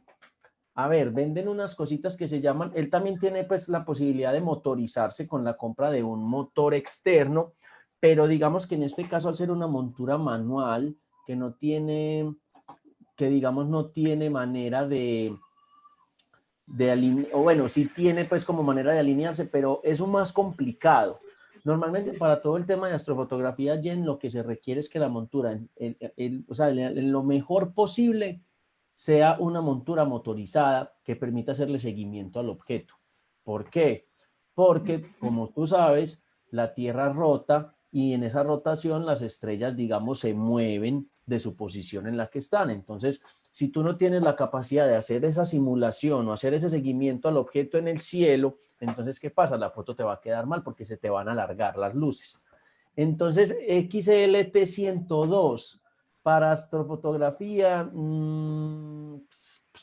A ver, venden unas cositas que se llaman, él también tiene pues la posibilidad de motorizarse con la compra de un motor externo, pero digamos que en este caso al ser una montura manual, que no tiene, que digamos no tiene manera de alinear, o bueno, sí tiene pues como manera de alinearse, pero es un más complicado. Normalmente para todo el tema de astrofotografía, Jen, lo que se requiere es que la montura, o sea, en lo mejor posible, sea una montura motorizada que permita hacerle seguimiento al objeto. ¿Por qué? Porque, como tú sabes, la Tierra rota y en esa rotación las estrellas, digamos, se mueven de su posición en la que están. Entonces, si tú no tienes la capacidad de hacer esa simulación o hacer ese seguimiento al objeto en el cielo, entonces, ¿qué pasa? La foto te va a quedar mal porque se te van a alargar las luces. Entonces, XLT-102 para astrofotografía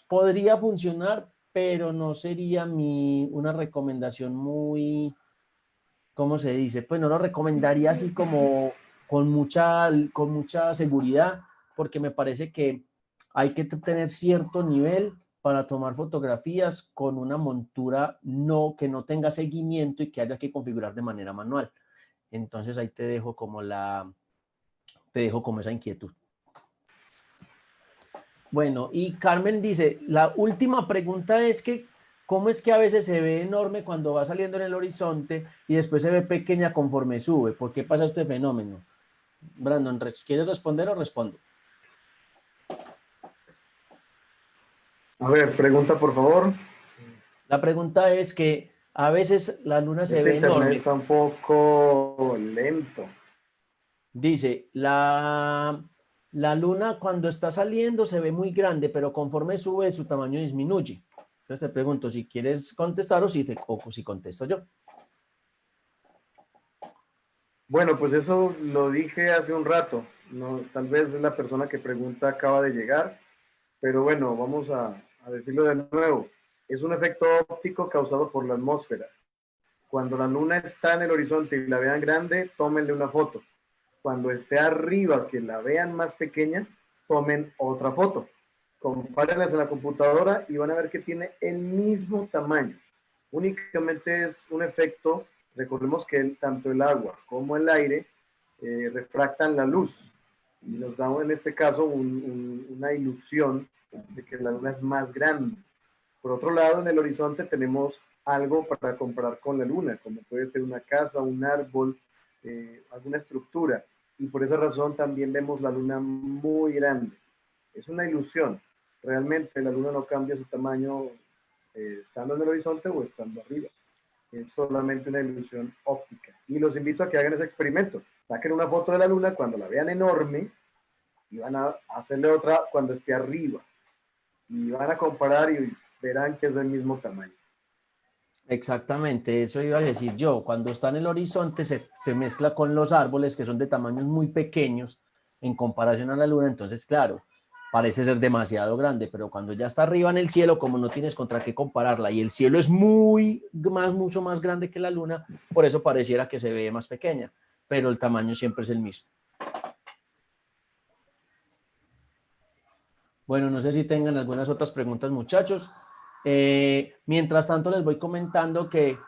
podría funcionar, pero no sería una recomendación muy, ¿cómo se dice? Pues no lo recomendaría así como con mucha seguridad, porque me parece que hay que tener cierto nivel para tomar fotografías con una montura que no tenga seguimiento y que haya que configurar de manera manual. Entonces ahí te dejo como esa inquietud. Bueno, y Carmen dice, la última pregunta es que, ¿cómo es que a veces se ve enorme cuando va saliendo en el horizonte y después se ve pequeña conforme sube? ¿Por qué pasa este fenómeno? Brandon, ¿quieres responder o respondo? A ver, pregunta por favor. La pregunta es que a veces la luna se Este ve internet enorme. está un poco lento. Dice, la luna cuando está saliendo se ve muy grande, pero conforme sube su tamaño disminuye. Entonces te pregunto si quieres contestar o si contesto yo. Bueno, pues eso lo dije hace un rato. No, tal vez la persona que pregunta acaba de llegar, pero bueno, vamos a decirlo de nuevo. Es un efecto óptico causado por la atmósfera. Cuando la luna está en el horizonte y la vean grande, tómenle una foto. Cuando esté arriba, que la vean más pequeña, tomen otra foto. Compárenlas en la computadora y van a ver que tiene el mismo tamaño. Únicamente es un efecto. Recordemos que tanto el agua como el aire refractan la luz. y nos da en este caso una ilusión de que la luna es más grande. Por otro lado, en el horizonte tenemos algo para comparar con la luna, como puede ser una casa, un árbol, alguna estructura, y por esa razón también vemos la luna muy grande. Es una ilusión. Realmente la luna no cambia su tamaño estando en el horizonte o estando arriba. Es solamente una ilusión óptica. Y los invito a que hagan ese experimento. Saquen una foto de la luna cuando la vean enorme y van a hacerle otra cuando esté arriba. Y van a comparar y verán que es del mismo tamaño. Exactamente, eso iba a decir yo. Cuando está en el horizonte se mezcla con los árboles que son de tamaños muy pequeños en comparación a la luna, entonces claro, parece ser demasiado grande, pero cuando ya está arriba en el cielo, como no tienes contra qué compararla y el cielo es mucho más grande que la luna, por eso pareciera que se ve más pequeña, pero el tamaño siempre es el mismo. Bueno, no sé si tengan algunas otras preguntas, muchachos. Mientras tanto, les voy comentando que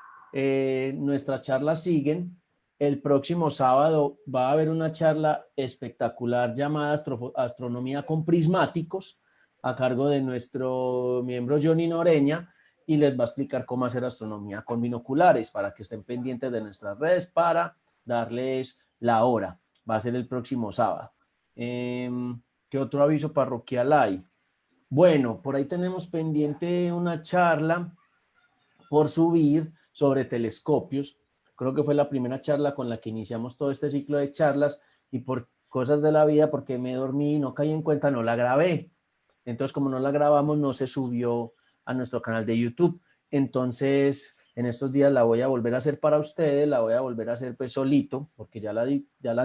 nuestras charlas siguen. El próximo sábado va a haber una charla espectacular llamada Astronomía con Prismáticos, a cargo de nuestro miembro Johnny Noreña, y les va a explicar cómo hacer astronomía con binoculares, para que estén pendientes de nuestras redes para darles la hora. Va a ser el próximo sábado. ¿Qué otro aviso parroquial hay? Bueno, por ahí tenemos pendiente una charla por subir sobre telescopios. Creo que fue la primera charla con la que iniciamos todo este ciclo de charlas y por cosas de la vida, porque me dormí y no caí en cuenta, no la grabé. Entonces, como no la grabamos, no se subió a nuestro canal de YouTube. Entonces, en estos días la voy a volver a hacer para ustedes, la voy a volver a hacer pues solito, porque ya la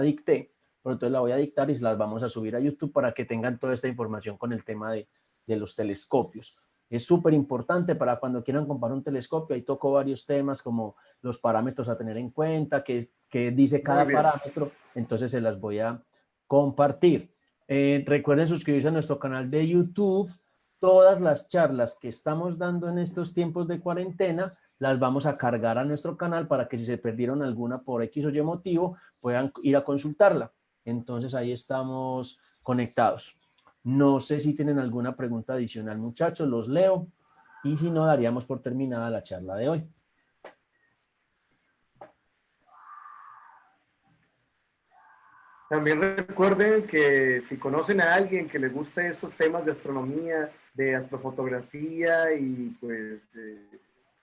dicté, pero entonces la voy a dictar y las vamos a subir a YouTube para que tengan toda esta información con el tema de los telescopios. Es súper importante para cuando quieran comprar un telescopio. Ahí tocó varios temas como los parámetros a tener en cuenta, qué dice cada parámetro. Entonces se las voy a compartir. Recuerden suscribirse a nuestro canal de YouTube. Todas las charlas que estamos dando en estos tiempos de cuarentena las vamos a cargar a nuestro canal para que si se perdieron alguna por X o Y motivo puedan ir a consultarla. Entonces ahí estamos conectados. No sé si tienen alguna pregunta adicional, muchachos, los leo y si no, daríamos por terminada la charla de hoy. También recuerden que si conocen a alguien que le guste estos temas de astronomía, de astrofotografía y pues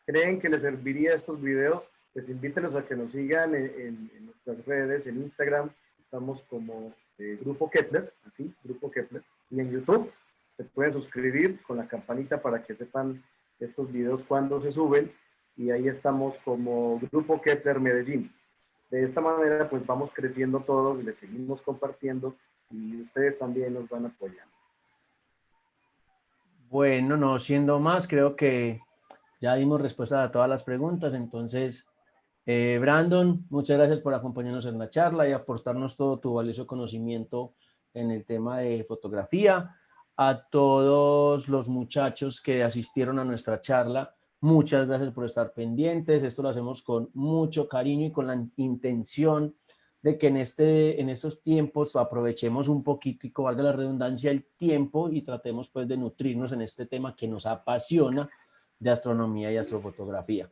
creen que les serviría estos videos, pues invítenlos a que nos sigan en nuestras redes, en Instagram, estamos como Grupo Kepler, así, Grupo Kepler, y en YouTube se pueden suscribir con la campanita para que sepan estos videos cuando se suben, y ahí estamos como Grupo Kepler Medellín. De esta manera, pues vamos creciendo todos, les seguimos compartiendo y ustedes también nos van apoyando. Bueno, no siendo más, creo que ya dimos respuesta a todas las preguntas. Entonces, Brandon, muchas gracias por acompañarnos en la charla y aportarnos todo tu valioso conocimiento en el tema de fotografía. A todos los muchachos que asistieron a nuestra charla, muchas gracias por estar pendientes. Esto lo hacemos con mucho cariño y con la intención de que en estos tiempos aprovechemos un poquitico, valga la redundancia, el tiempo y tratemos pues de nutrirnos en este tema que nos apasiona de astronomía y astrofotografía.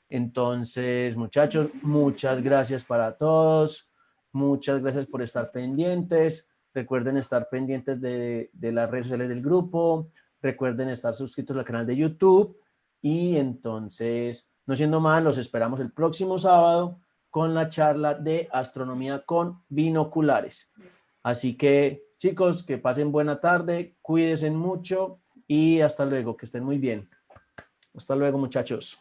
Entonces, muchachos, muchas gracias para todos. Muchas gracias por estar pendientes. Recuerden estar pendientes de las redes sociales del grupo. Recuerden estar suscritos al canal de YouTube. Y entonces, no siendo más, los esperamos el próximo sábado con la charla de astronomía con binoculares. Así que, chicos, que pasen buena tarde, cuídense mucho y hasta luego, que estén muy bien. Hasta luego, muchachos.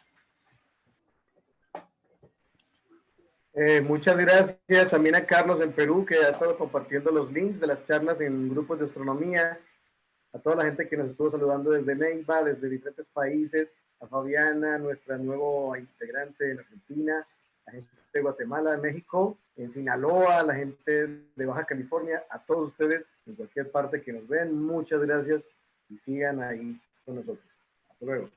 Muchas gracias también a Carlos en Perú, que ha estado compartiendo los links de las charlas en grupos de astronomía, a toda la gente que nos estuvo saludando desde Neiva, desde diferentes países, a Fabiana, nuestra nueva integrante en Argentina, a gente de Guatemala, de México, en Sinaloa, la gente de Baja California, a todos ustedes en cualquier parte que nos ven, muchas gracias y sigan ahí con nosotros. Hasta luego.